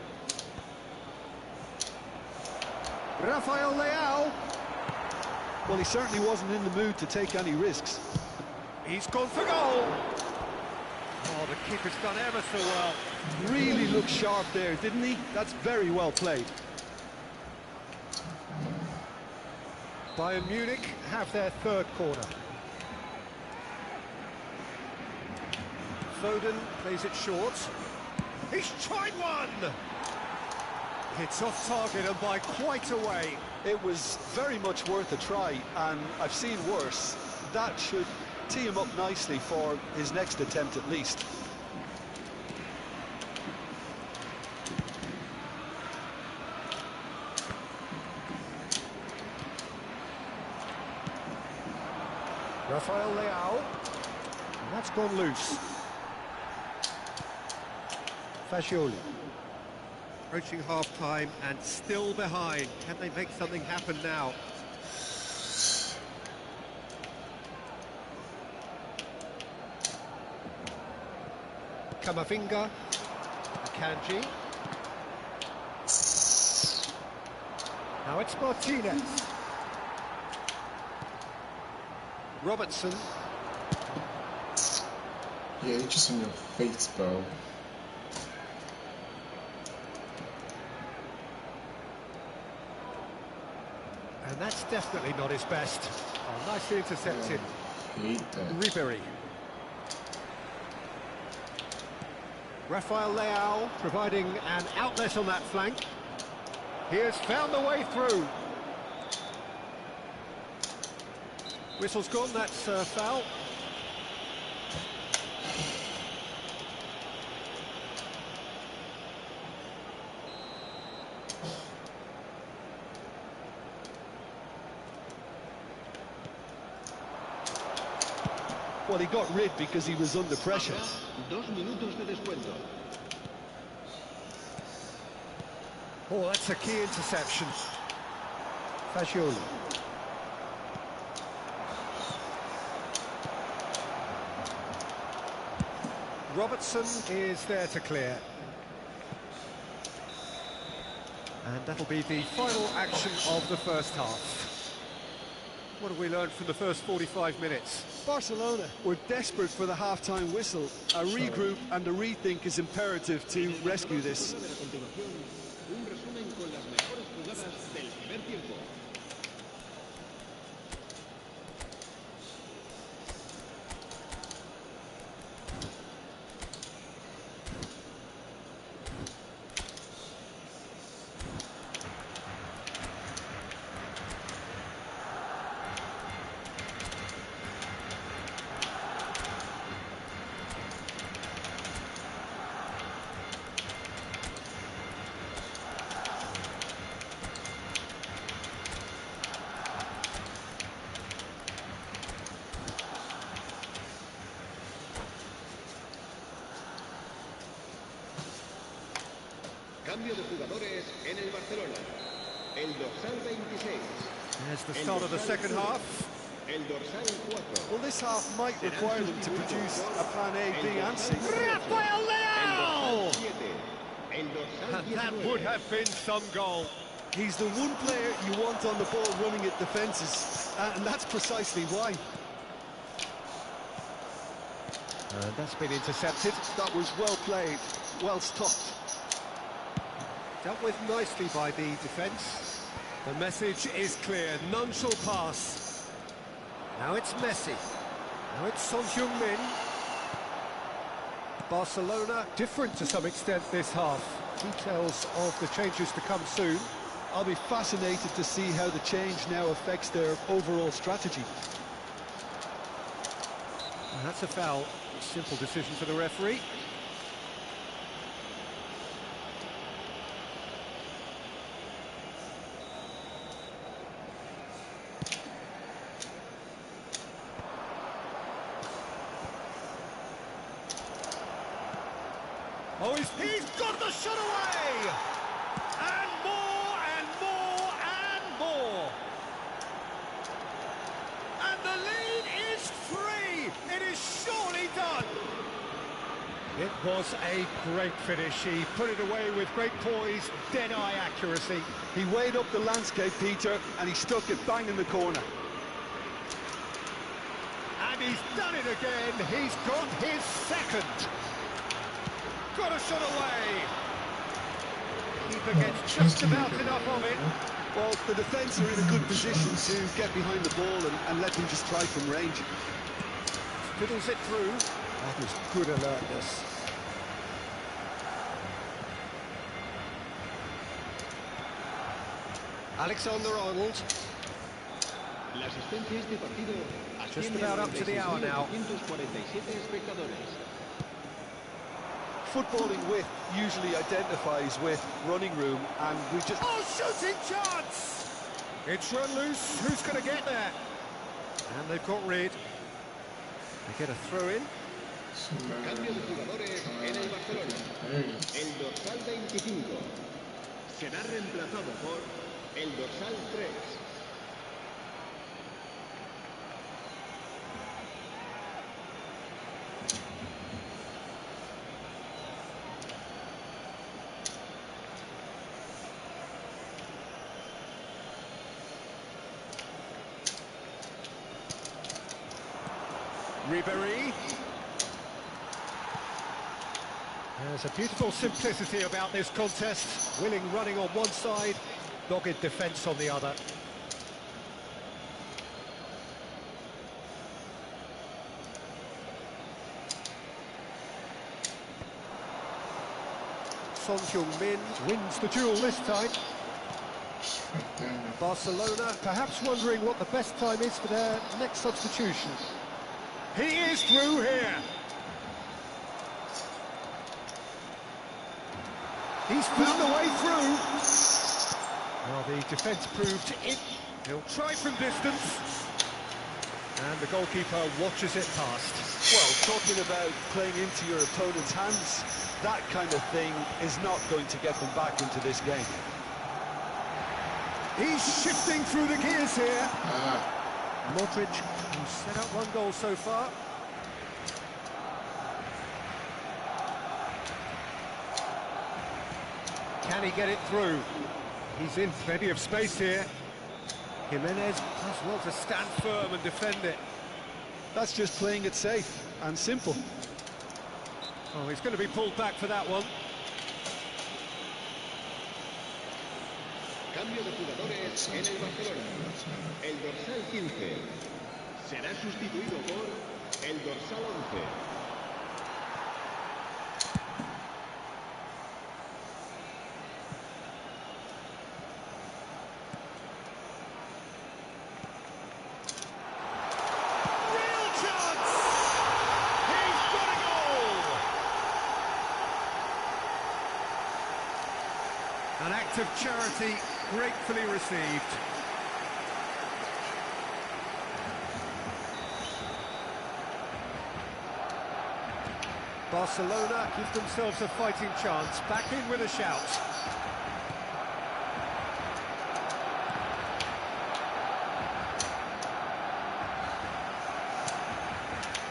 Rafael Leao. Well, he certainly wasn't in the mood to take any risks. He's gone for goal. Oh, the keeper's done ever so well. Really looked sharp there, didn't he? That's very well played. Bayern Munich have their third corner. Foden plays it short. He's tried one! It's off target and by quite a way. It was very much worth a try, and I've seen worse. That should tee him up nicely for his next attempt at least. Rafael Leao. And that's gone loose. Fagioli. Approaching half-time and still behind. Can they make something happen now? Camavinga. Akanji. Now it's Martinez. Robertson. Yeah, you're just on your face, bro. And that's definitely not his best. Oh, nicely intercepted. Hate that. Ribery. Rafael Leao providing an outlet on that flank. He has found the way through. Whistle's gone, that's foul. Well, he got rid because he was under pressure. 2 minutos de descuento. Oh, that's a key interception. Fagioli. Robertson is there to clear. And that'll be the final action of the first half. What have we learned from the first 45 minutes? Barcelona were desperate for the half-time whistle. A regroup and a rethink is imperative to rescue this. A continuación, un resumen con las mejores jugadas del primer tiempo. Cambio de jugadores en el Barcelona. El dorsal 26. There's the start of the second half. El dorsal 4. Well, this half might require them to produce a plan A, B and C. Rafael Leao! 7. El dorsal And that 19. would have been some goal. He's the one player you want on the ball running at defences, and that's precisely why. And that's been intercepted. That was well played, well stopped. Dealt with nicely by the defence. The message is clear, none shall pass. Now it's Messi. Now it's Son Heung-min. Barcelona different to some extent this half. Details of the changes to come soon. I'll be fascinated to see how the change now affects their overall strategy. And that's a foul. Simple decision for the referee. Oh, he's got the shot away! And more, and more, and more! And the lead is 3! It is surely done! It was a great finish. He put it away with great poise, dead-eye accuracy. He weighed up the landscape, Peter, and he stuck it bang in the corner. And he's done it again. He's got his second. Got a shot away. Keeper gets just about enough of it. Well, the defence are in a good position to get behind the ball and let them just try from range. Fiddles it through. That is good alertness. Alexander-Arnold. La asistencia a este partido Just asciende about a up to the hour now. 96.447 espectadores. Footballing width usually identifies with running room, and we just... Oh, shooting chance! It's run loose. Who's going to get there? And they've got rid. They get a throw in. Cambio de jugadores en el Barcelona. El dorsal 25 será reemplazado por el dorsal 3. Ribéry. There's a beautiful simplicity about this contest. Willing running on one side, dogged defence on the other. Son Heung-min wins the duel this time. Barcelona perhaps wondering what the best time is for their next substitution. He is through here. He's found a way through. Well, the defence proved it. He'll try from distance. And the goalkeeper watches it past. Well, talking about playing into your opponent's hands, that kind of thing is not going to get them back into this game. He's shifting through the gears here. Modric, who's set up one goal so far. Can he get it through? He's in plenty of space here. Jimenez does well to stand firm and defend it. That's just playing it safe and simple. Oh, he's going to be pulled back for that one. Cambio de jugadores en el Barcelona. El dorsal 15 será sustituido por el dorsal 11. Real chance! He's got a goal! An act of charity gratefully received. Barcelona give themselves a fighting chance, back in with a shout.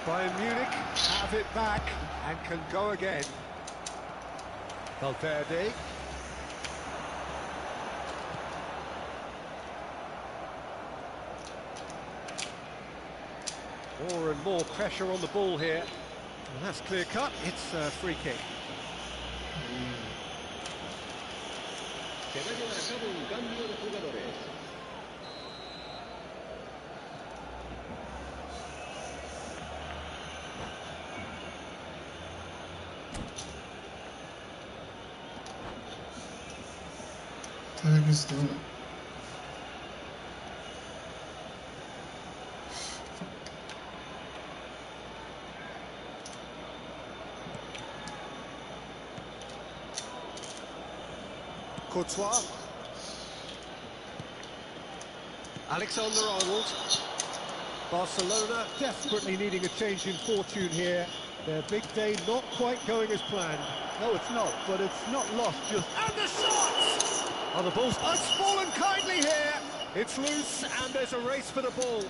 Bayern Munich have it back and can go again. Valverde. More and more pressure on the ball here. And that's clear cut. It's a free kick. Se va a llevar a cabo un cambio de jugadores. heck is doing it? Courtois. Alexander-Arnold. Barcelona desperately needing a change in fortune here. Their big day not quite going as planned. No, it's not, but it's not lost just... And the shot! Oh, the ball's fallen kindly here. It's loose, and there's a race for the ball.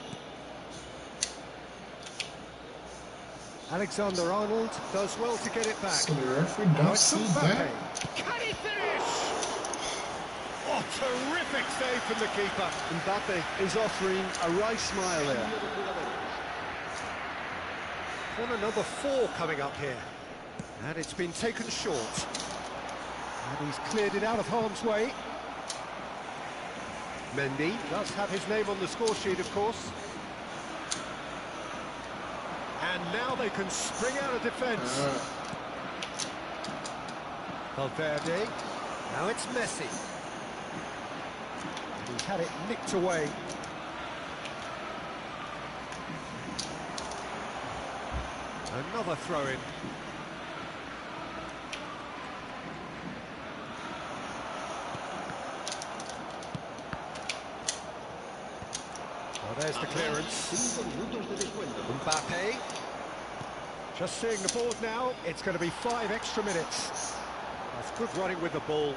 Alexander-Arnold does well to get it back. So the referee Now don't it's see Mbappe. that? Can he finish? Oh, terrific save from the keeper. Mbappe is offering a wry smile there. Corner number 4 coming up here. And it's been taken short. And he's cleared it out of harm's way. Mendy does have his name on the score sheet, of course. And now they can spring out of defence. Valverde. Now it's Messi. He's had it nicked away. Another throw-in. Well, there's the clearance. Mbappe. Just seeing the board now, it's going to be 5 extra minutes. That's good running with the ball.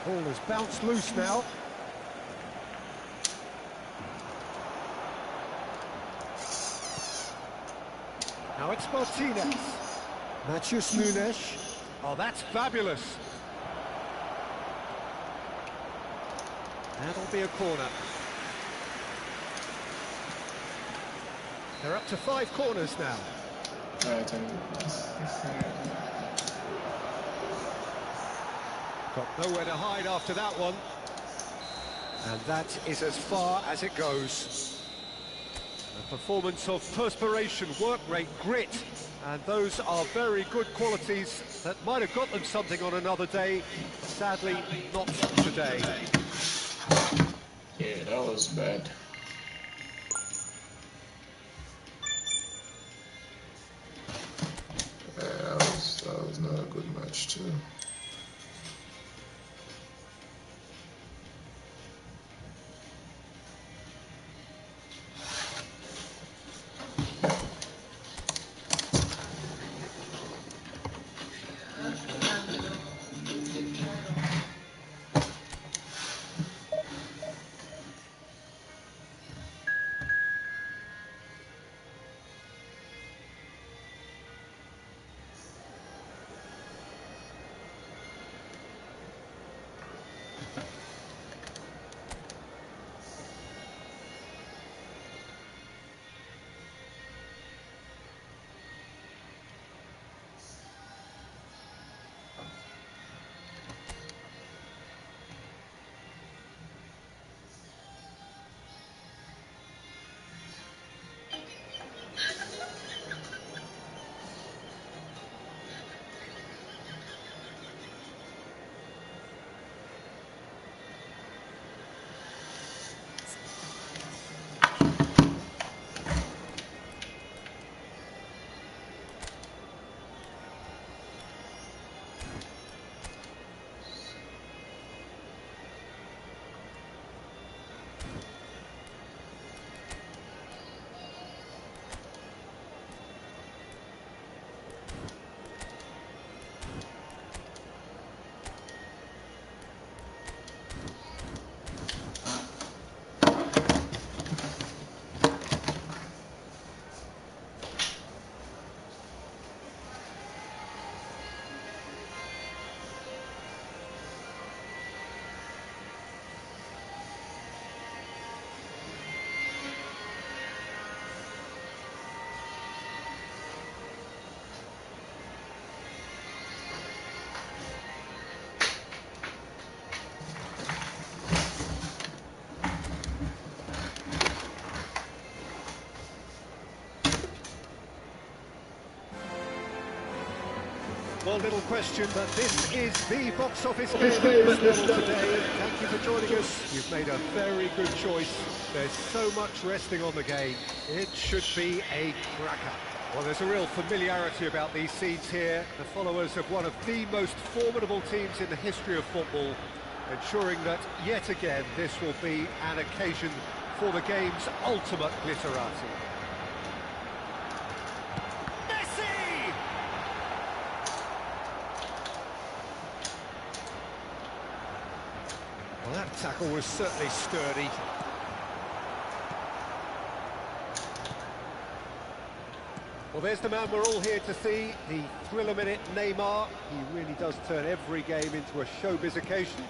The ball has bounced loose now. Now it's Martinez. Matheus Nunes. Oh, that's fabulous. That'll be a corner. They're up to 5 corners now. Alright, Got nowhere to hide after that one. And that is as far as it goes. A performance of perspiration, work rate, grit. And those are very good qualities that might have got them something on another day. Sadly, not today. yeah, that was bad. That was not a good match too. well, little question, but this is the box office game at this level today. Thank you for joining us. You've made a very good choice. There's so much resting on the game. It should be a cracker. Well, there's a real familiarity about these scenes here. The followers of one of the most formidable teams in the history of football, ensuring that, yet again, this will be an occasion for the game's ultimate glitterati. Messi! Well, that tackle was certainly sturdy. Well, there's the man we're all here to see, the thriller-minute Neymar. He really does turn every game into a showbiz occasion.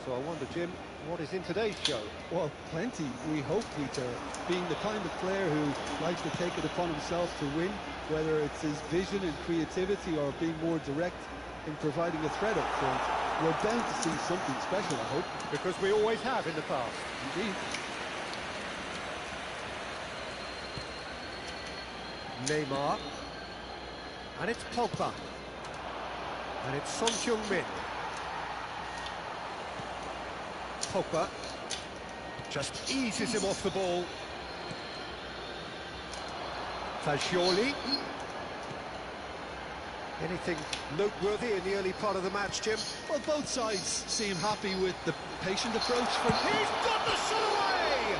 So I wonder, Jim, what is in today's show? Well, plenty, we hope, Peter. Being the kind of player who likes to take it upon himself to win, whether it's his vision and creativity or being more direct in providing a threat up front, we're bound to see something special, I hope. Because we always have in the past. Indeed. Neymar. And it's Pogba. And it's Son Heung-min. Pogba just eases him off the ball. Fagioli. Anything noteworthy in the early part of the match, Jim? Well, both sides seem happy with the patient approach from... He's got the shot away!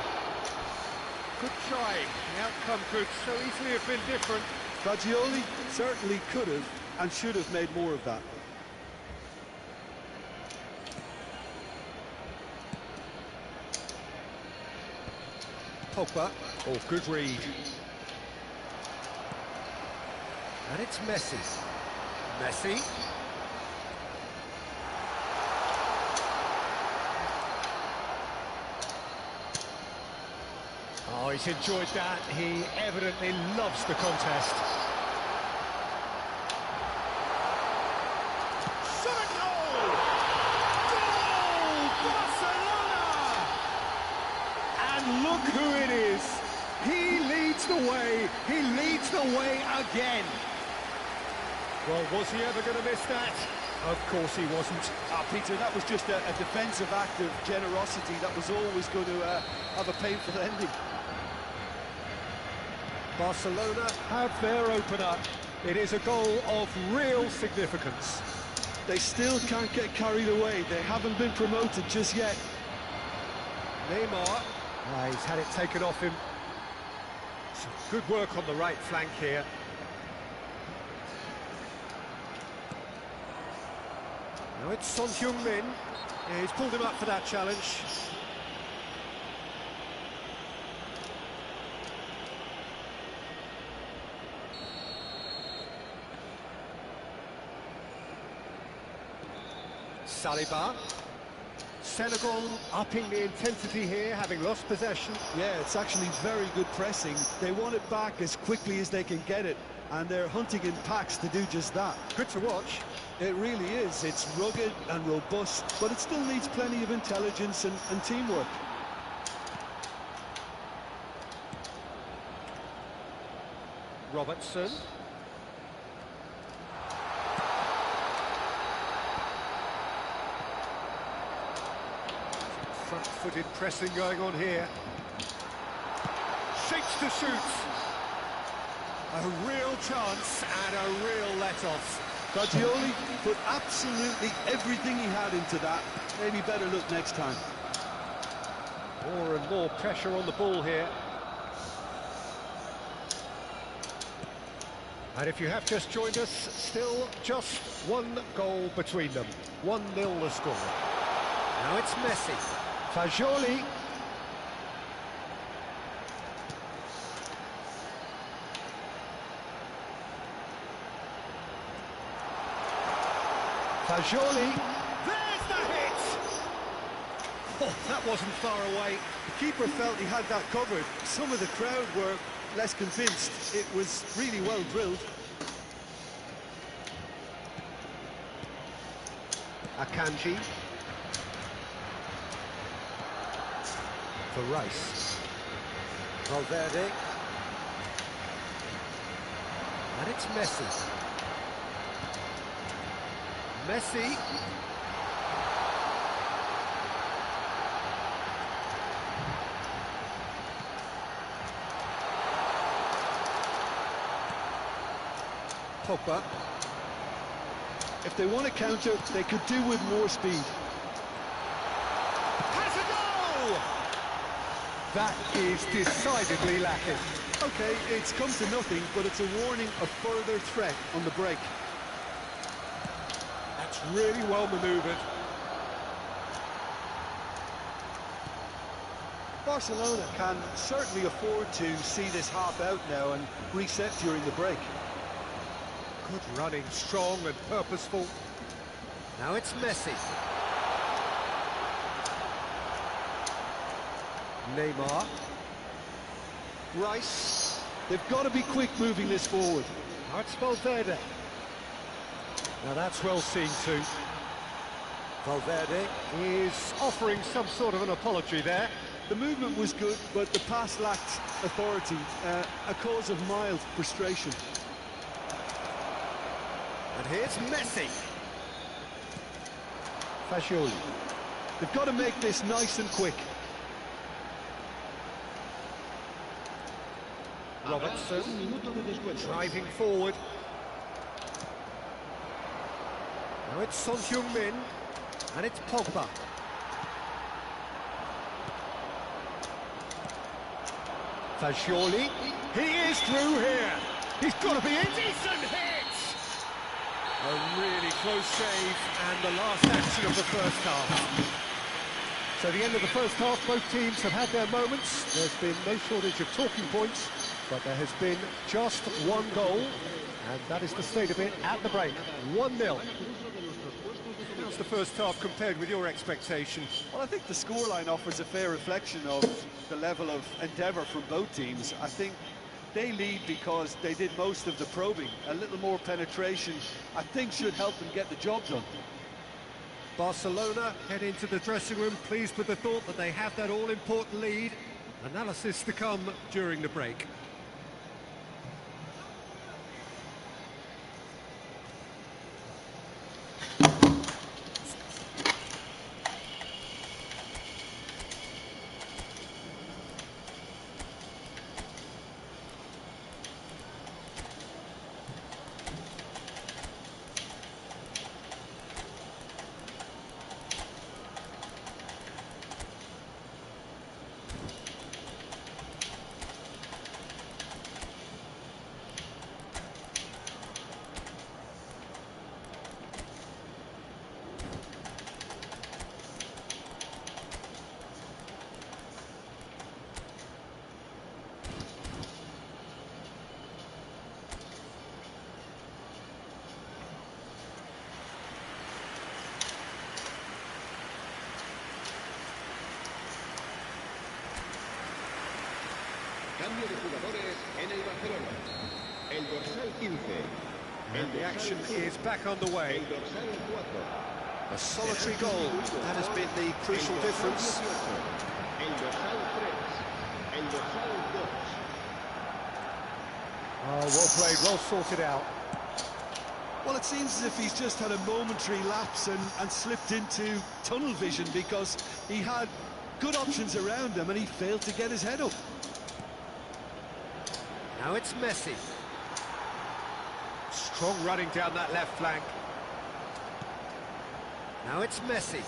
Good try. The outcome could so easily have been different. Fagioli certainly could have and should have made more of that. Pogba. Oh, good read. And it's Messi. Messi. Oh, he's enjoyed that. He evidently loves the contest. Shot a goal! Goal! Barcelona! And look who it is. He leads the way. He leads the way again. Well, was he ever going to miss that? Of course he wasn't. Peter, that was just a defensive act of generosity that was always going to have a painful ending. Barcelona have their opener. It is a goal of real significance. They still can't get carried away. They haven't been promoted just yet. Neymar. He's had it taken off him. Some good work on the right flank here. Now it's Son Heung-min. Yeah, he's pulled him up for that challenge. Saliba. Senegal upping the intensity here, having lost possession. Yeah, it's actually very good pressing. They want it back as quickly as they can get it, and they're hunting in packs to do just that. Good to watch. It really is. It's rugged and robust, but it still needs plenty of intelligence and teamwork. Robertson. Front-footed pressing going on here. Shakes to shoot. A real chance and a real let-off. Fagioli put absolutely everything he had into that. Maybe better look next time. More and more pressure on the ball here. And if you have just joined us, still just one goal between them. 1-0 the score. Now it's Messi. Fagioli. Fagioli. There's the hit! Oh, that wasn't far away. The keeper felt he had that covered. Some of the crowd were less convinced. It was really well drilled. Akanji. For Rice. Valverde. And it's Messi. Messi. Pogba. If they want to counter, they could do with more speed. Has a goal! That is decidedly lacking. Okay, it's come to nothing, but it's a warning of further threat on the break. That's really well manoeuvred. Barcelona can certainly afford to see this half out now and reset during the break. Good running, strong and purposeful. Now it's Messi. Neymar. Rice. They've got to be quick moving this forward. Now it's Valverde. Now that's well seen too. Valverde is offering some sort of an apology there. The movement was good, but the pass lacked authority, a cause of mild frustration. And here's Messi. Fagioli. They've got to make this nice and quick. Robertson driving forward. Now it's Son Heung-min, and it's Pogba. Fagioli, he is through here. He's got to be in. Decent hit! A really close save, and the last action of the first half. So the end of the first half, both teams have had their moments. There's been no shortage of talking points, but there has been just one goal, and that is the state of it at the break. 1-0. How's the first half compared with your expectation? Well, I think the scoreline offers a fair reflection of the level of endeavour from both teams. I think they lead because they did most of the probing. A little more penetration, I think, should help them get the job done. Barcelona head into the dressing room pleased with the thought that they have that all-important lead. Analysis to come during the break. Cambio de jugadores en el Barcelona. El dorsal 15. And the action is back underway. El dorsal 4. A solitary goal, that has been the crucial difference. El dorsal 3. El dorsal 2. Oh, well played, well sorted out. Well, it seems as if he's just had a momentary lapse and slipped into tunnel vision because he had good options around him and he failed to get his head up. Now it's Messi. Strong running down that left flank. Now it's Messi.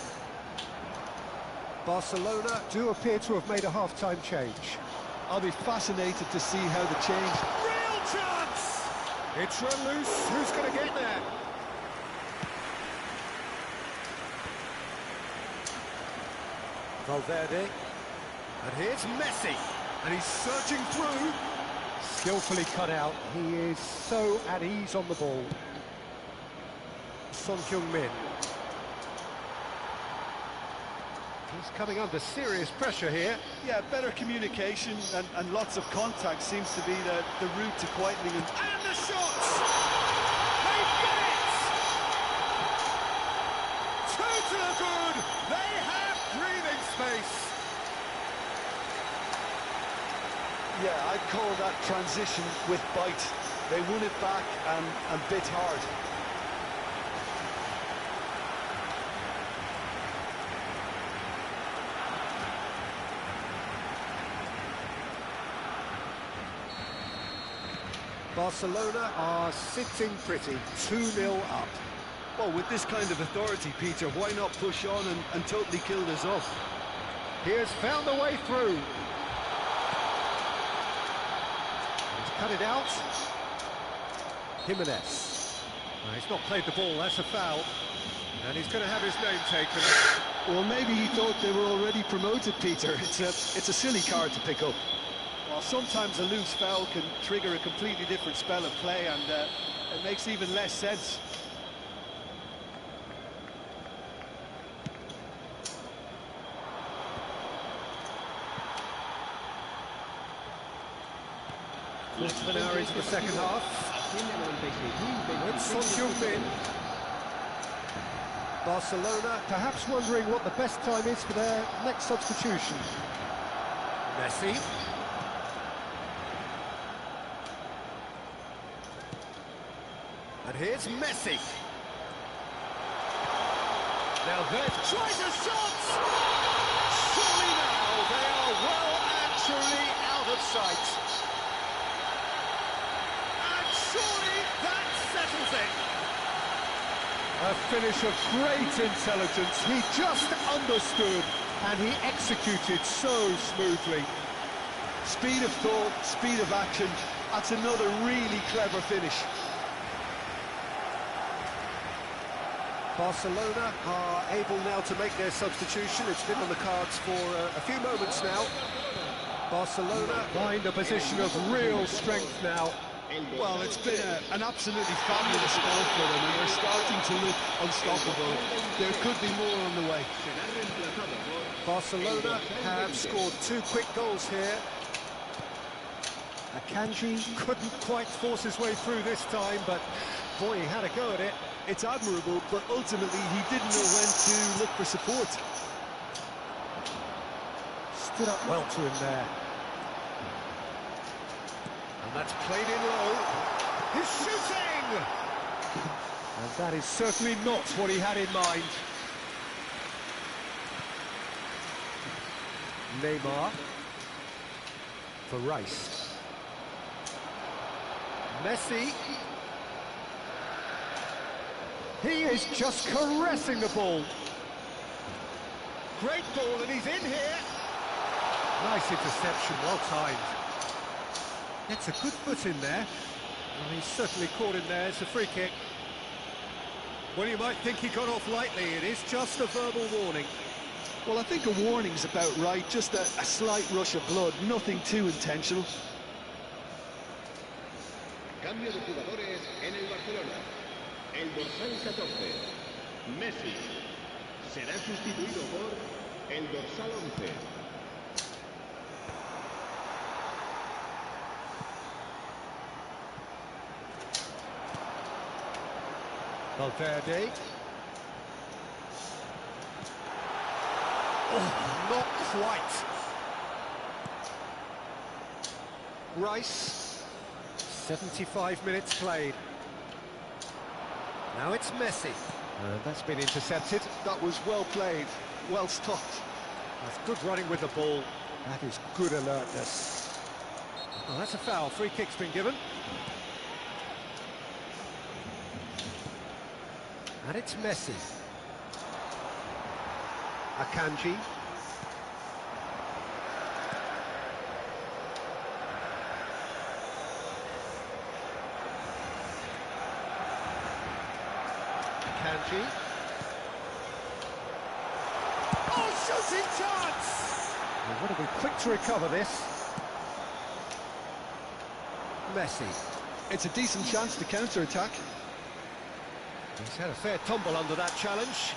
Barcelona do appear to have made a half-time change. I'll be fascinated to see how the change... Real chance! It's run loose. Who's going to get there? Valverde. And here's Messi. And he's surging through. Skillfully cut out. He is so at ease on the ball. Son Heung-min. He's coming under serious pressure here. Yeah, better communication and lots of contact seems to be the route to quietening him. And the shots! They've got it! Two to the good! They have breathing space! Yeah, I'd call that transition with bite. They won it back and bit hard. Barcelona are sitting pretty, 2-0 up. Well, with this kind of authority, Peter, why not push on and totally kill this off? He has found a way through. He's cut it out. Jimenez. He's not played the ball, that's a foul. And he's going to have his name taken. Well, maybe he thought they were already promoted, Peter. It's a silly card to pick up. Well, sometimes a loose foul can trigger a completely different spell of play, and it makes even less sense. Quarter of an hour into the second half. With Son Heung-min. Barcelona perhaps wondering what the best time is for their next substitution. Messi. And here's Messi. Now there tries a shot! Surely now they are well and truly out of sight. And surely that settles it. A finish of great intelligence. He just understood and he executed so smoothly. Speed of thought, speed of action. That's another really clever finish. Barcelona are able now to make their substitution. It's been on the cards for a few moments now. Barcelona find a position of real strength now. Well, it's been an absolutely fabulous spell for them, and they're starting to look unstoppable. There could be more on the way. Barcelona have scored 2 quick goals here. Akanji couldn't quite force his way through this time, but boy, he had a go at it. It's admirable, but ultimately he didn't know when to look for support. Stood up well to him there. And that's played in low. He's shooting! And that is certainly not what he had in mind. Neymar. For Rice. Messi. He is just caressing the ball. Great ball, and he's in here. Nice interception, well timed. Gets a good foot in there. Well, he's certainly caught in there. It's a free kick. Well, you might think he got off lightly. It is just a verbal warning. Well, I think a warning's about right. Just a slight rush of blood. Nothing too intentional. Cambio de jugadores en el Barcelona. El dorsal 14, Messi, será sustituido por el dorsal 11. Valverde. Oh, not quite. Rice. 75 minutes played. Now it's Messi. That's been intercepted. That was well played, well stopped. That's good running with the ball. That is good alertness. Oh, that's a foul. Free kick's been given. And it's Messi. Akanji. Akanji. Oh, shooting chance! Well, what a be quick to recover this. Messi. It's a decent chance to counter-attack. He's had a fair tumble under that challenge.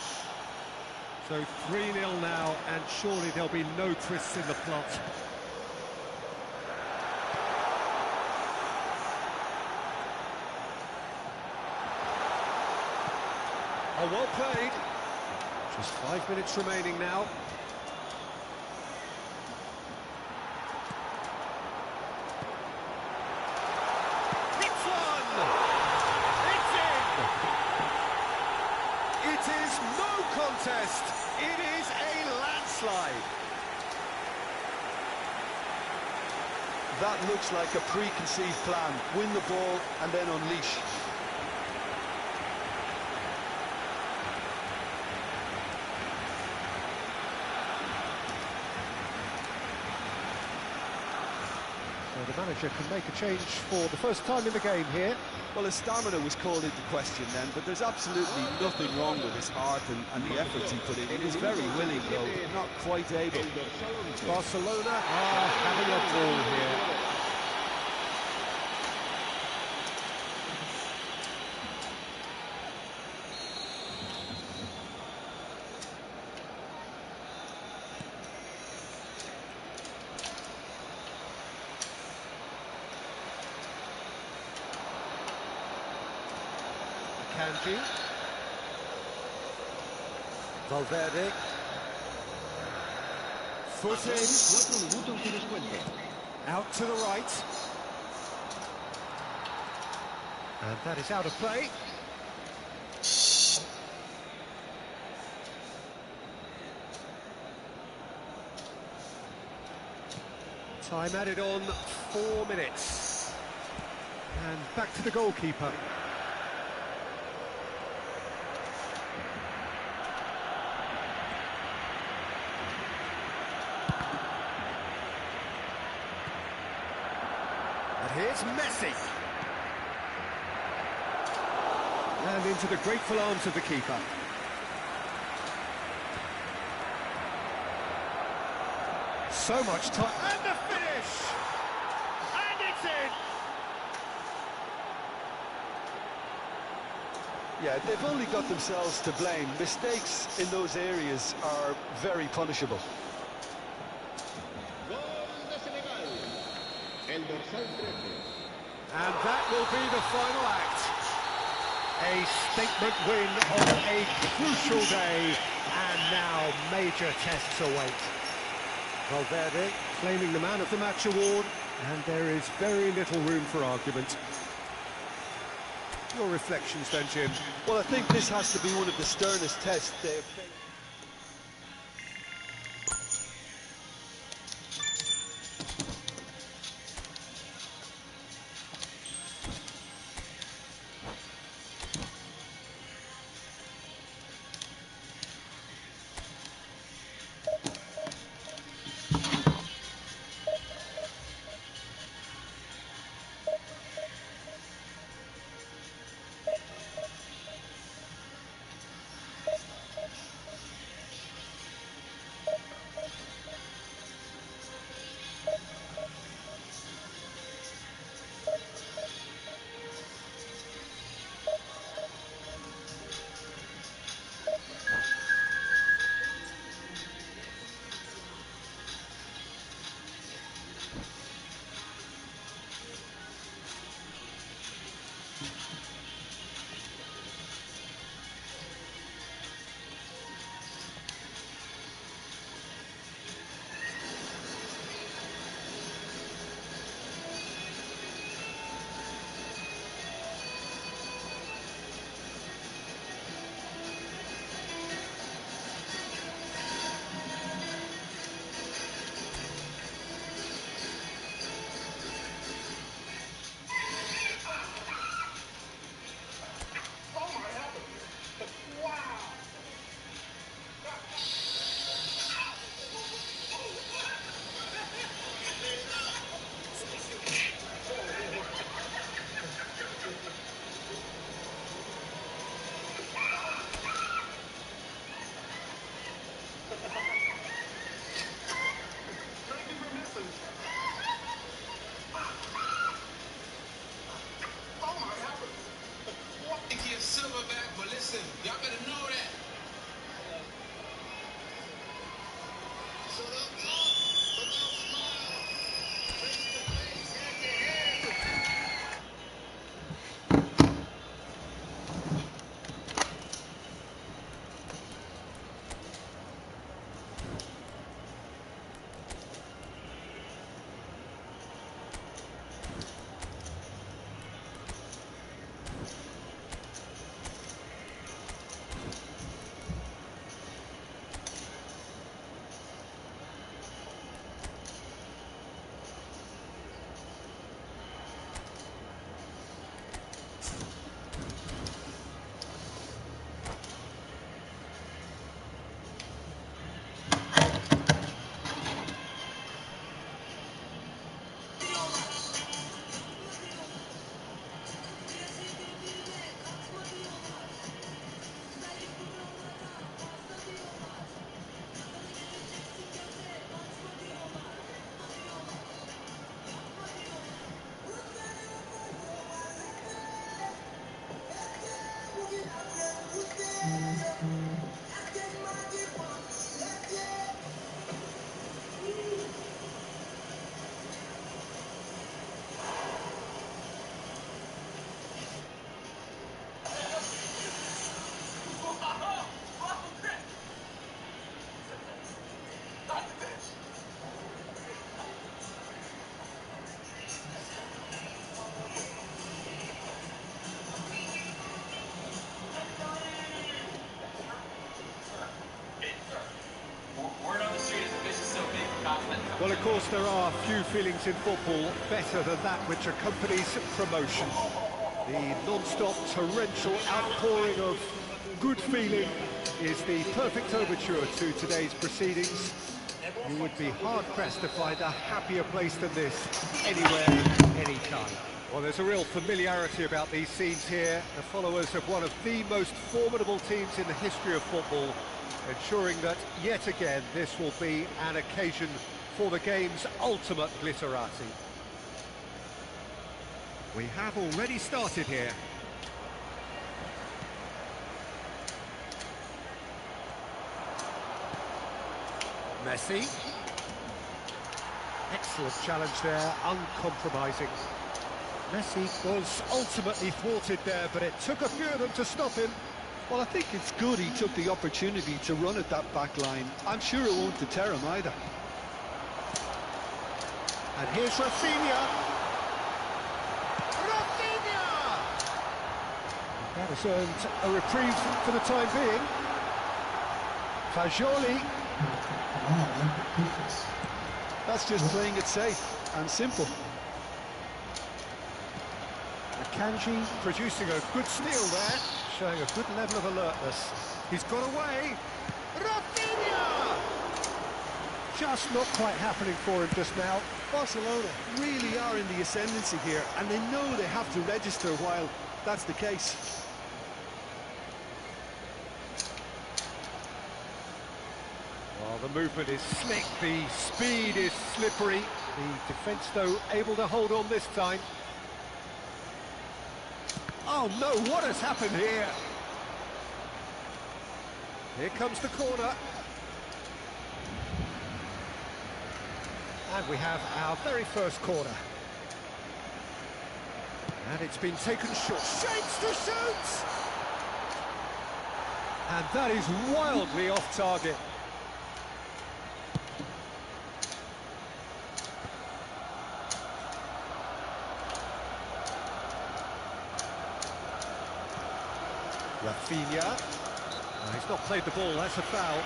So 3-0 now, and surely there'll be no twists in the plot. Oh, well played. Just 5 minutes remaining now. It's one! It's in! It is no contest. It is a landslide. That looks like a preconceived plan. Win the ball and then unleash. So the manager can make a change for the first time in the game here. Well, his stamina was called into question then, but there's absolutely nothing wrong with his heart and the efforts he put in. He was very willing, though, not quite able. Barcelona are having a ball here. Kanji, Valverde, foot in, 4 minutos de descuento. out to the right, and that is out of play. Time added on 4 minutes, and back to the goalkeeper. Here's Messi. And into the grateful arms of the keeper. So much time. And the finish! And it's in! Yeah, they've only got themselves to blame. Mistakes in those areas are very punishable. Gol de Senegal. El dorsal 13. And that will be the final act. A statement win on a crucial day, and now major tests await. Valverde claiming the Man of the Match award, and there is very little room for argument. Your reflections then, Jim? Well, I think this has to be one of the sternest tests they've faced. Well, of course, there are few feelings in football better than that which accompanies promotion. The non-stop torrential outpouring of good feeling is the perfect overture to today's proceedings. You would be hard-pressed to find a happier place than this, anywhere, anytime. Well, there's a real familiarity about these scenes here, the followers of one of the most formidable teams in the history of football, ensuring that, yet again, this will be an occasion for the game's ultimate glitterati. We have already started here. Messi. Excellent challenge there, uncompromising. Messi was ultimately thwarted there, but it took a few of them to stop him. Well, I think it's good he took the opportunity to run at that back line. I'm sure it won't deter him either. And here's Rafinha. Rafinha! That has earned a reprieve for the time being. Fagioli. That's just playing it safe and simple. Akanji producing a good steal there, showing a good level of alertness. He's got away. Rafinha! Just not quite happening for him just now. Barcelona really are in the ascendancy here, and they know they have to register while that's the case. Well, the movement is slick, the speed is slippery. The defence, though, able to hold on this time. Oh no, what has happened here? Here comes the corner. And we have our very first corner. And it's been taken short. Shapes to shoot! And that is wildly off target. Rafinha. No, he's not played the ball, that's a foul.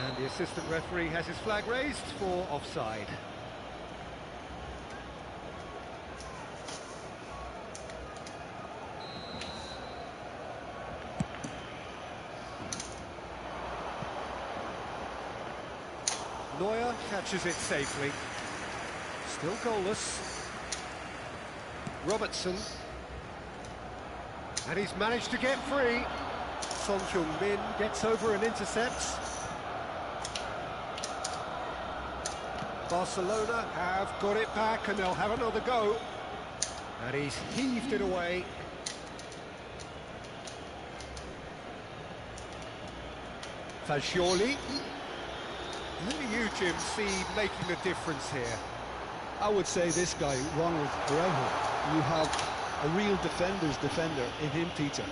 And the assistant referee has his flag raised for offside. Neuer catches it safely. Still goalless. Robertson. And he's managed to get free. Son Heung-min gets over and intercepts. Barcelona have got it back and they'll have another go. And he's heaved it away. Fagioli. Who do you, Jim, see making the difference here? I would say this guy, Ronald Araujo. You have a real defender's defender in him, Peter.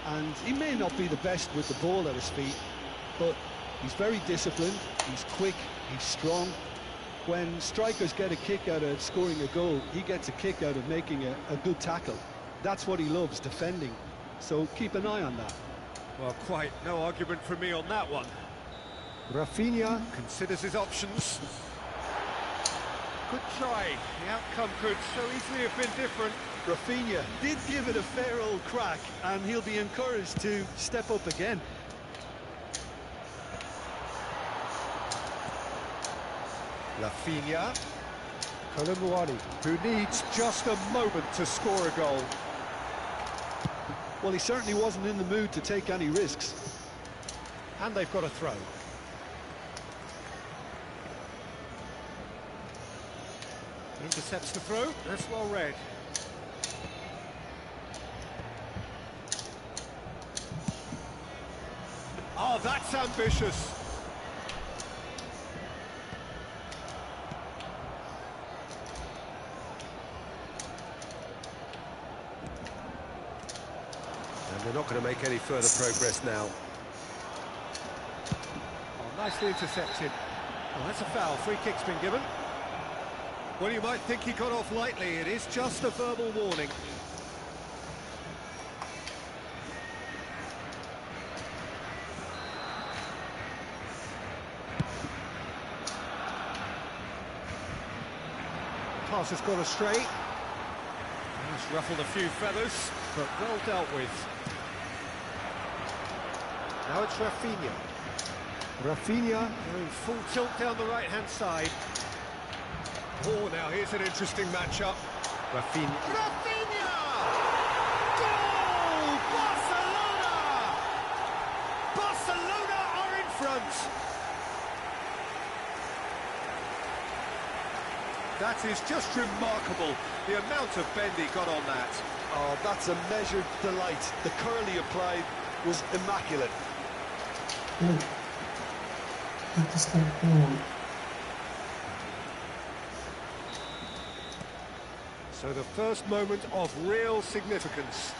And he may not be the best with the ball at his feet, but he's very disciplined, he's quick, he's strong. When strikers get a kick out of scoring a goal, he gets a kick out of making a good tackle. That's what he loves, defending. So keep an eye on that. Well, quite no argument from me on that one. Rafinha considers his options. Good try. The outcome could so easily have been different. Rafinha did give it a fair old crack, and he'll be encouraged to step up again. Rafinha. Koulibaly, who needs just a moment to score a goal. Well, he certainly wasn't in the mood to take any risks. And they've got a throw. Intercepts the throw. That's well read. Oh, that's ambitious. And they're not going to make any further progress now. Oh, nicely intercepted. Oh, that's a foul. Free kick's been given. Well, you might think he got off lightly. It is just a verbal warning. Pass has gone astray. He's ruffled a few feathers, but well dealt with. Now it's Rafinha. Rafinha going full tilt down the right-hand side. Oh, now here's an interesting matchup. Rafinha. Rafinha! Goal! Barcelona! Barcelona are in front. That is just remarkable, the amount of bend he got on that. Oh, that's a measured delight. The curl he applied was immaculate. Good. Let us start going. So the first moment of real significance.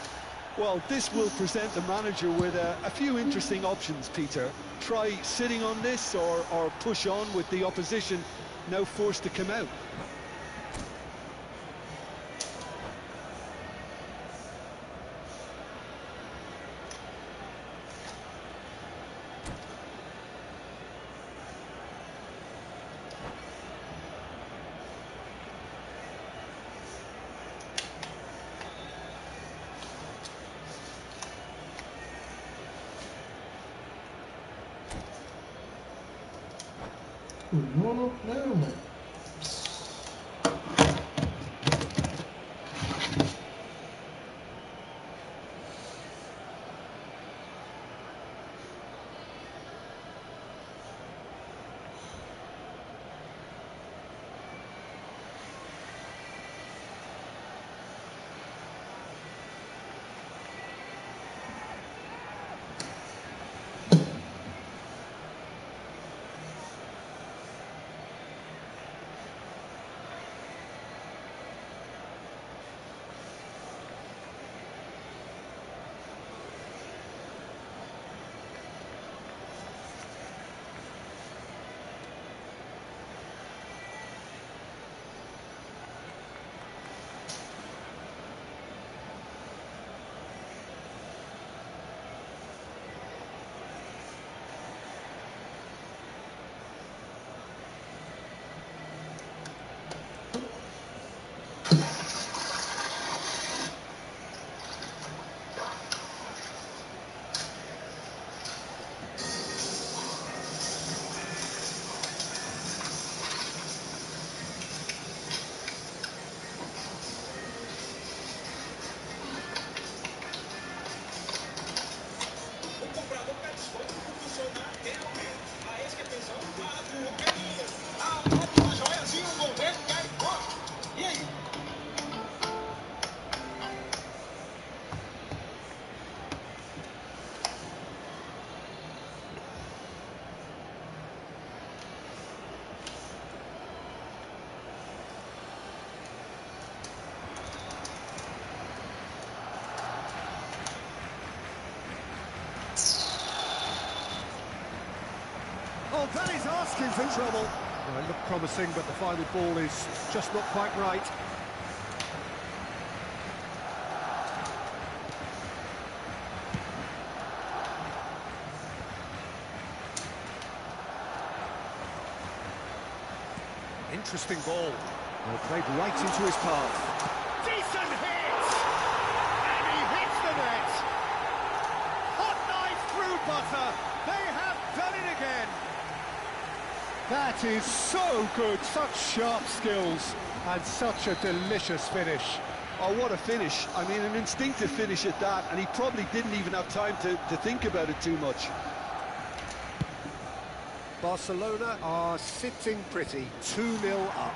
Well, this will present the manager with a few interesting options, Peter. Try sitting on this or push on with the opposition now forced to come out. No, man. Oh, that is asking for trouble. Well, it looked promising, but the final ball is just not quite right. Interesting ball. Well, played right into his path. Decent hit! And he hits the net! Hot knife through butter! They have done it again! That is so good, such sharp skills, and such a delicious finish. Oh, what a finish. I mean, an instinctive finish at that, and he probably didn't even have time to think about it too much. Barcelona are sitting pretty, 2-0 up.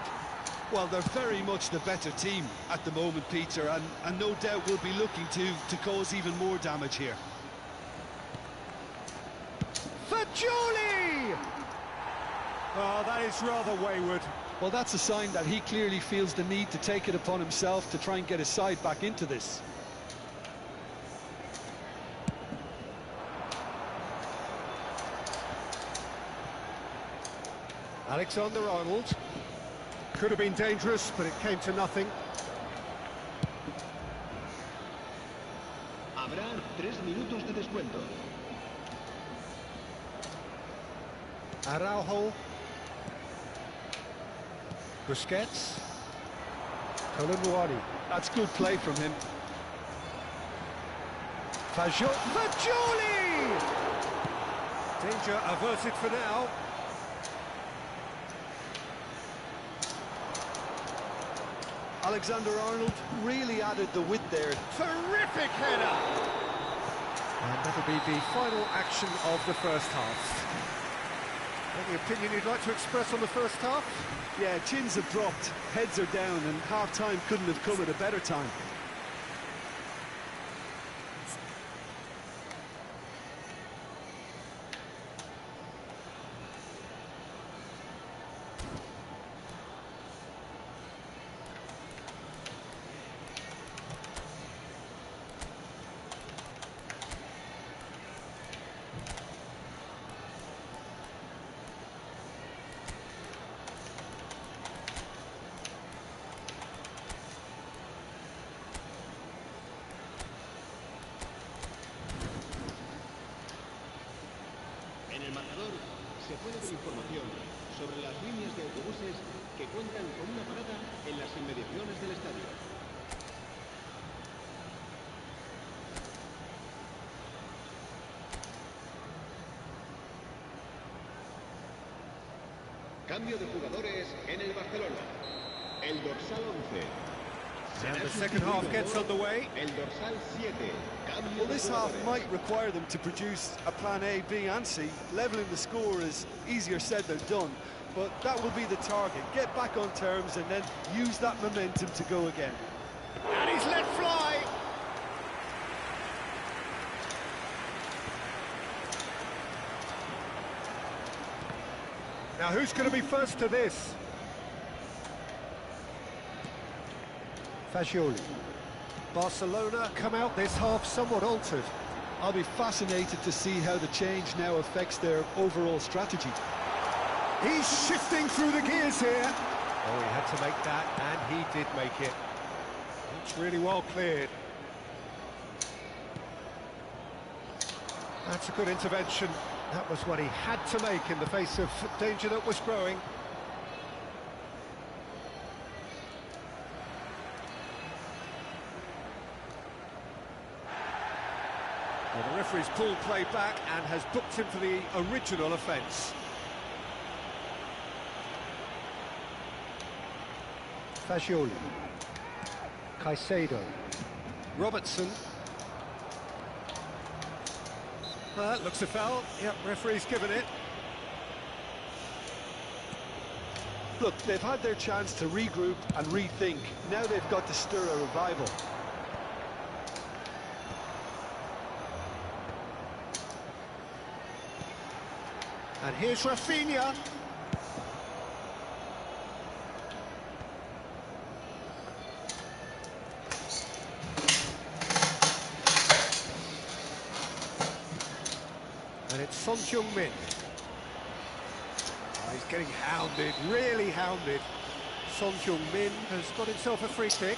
Well, they're very much the better team at the moment, Peter, and no doubt will be looking to cause even more damage here. Fagioli! Oh, that is rather wayward. Well, that's a sign that he clearly feels the need to take it upon himself to try and get his side back into this. Alexander-Arnold. Could have been dangerous, but it came to nothing. Habrá 3 minutos de descuento. Araujo. Busquets. Colomboani. That's good play from him. Fagioli! Danger averted for now. Alexander-Arnold really added the width there. Terrific header! And that'll be the final action of the first half. Any opinion you'd like to express on the first half? Yeah, chins have dropped, heads are down, and half-time couldn't have come at a better time. En el marcador se puede ver información sobre las líneas de autobuses que cuentan con una parada en las inmediaciones del estadio. Cambio de jugadores en el Barcelona. El dorsal 11. And the second half gets underway. El dorsal 7. Well, this half might require them to produce a plan A, B and C. Levelling the score is easier said than done, but that will be the target. Get back on terms and then use that momentum to go again. And he's let fly! Now who's going to be first to this? Fagioli. Barcelona come out this half somewhat altered. I'll be fascinated to see how the change now affects their overall strategy. He's shifting through the gears here. Oh, he had to make that, and he did make it. It's really well cleared. That's a good intervention. That was what he had to make in the face of danger that was growing. Well, the referee's pulled play back and has booked him for the original offence. Fagioli. Caicedo. Robertson. That looks a foul. Yep, referee's given it. Look, they've had their chance to regroup and rethink. Now they've got to stir a revival. And here's Rafinha. And it's Son Heung-min. Oh, he's getting hounded, really hounded. Son Heung-min has got himself a free kick.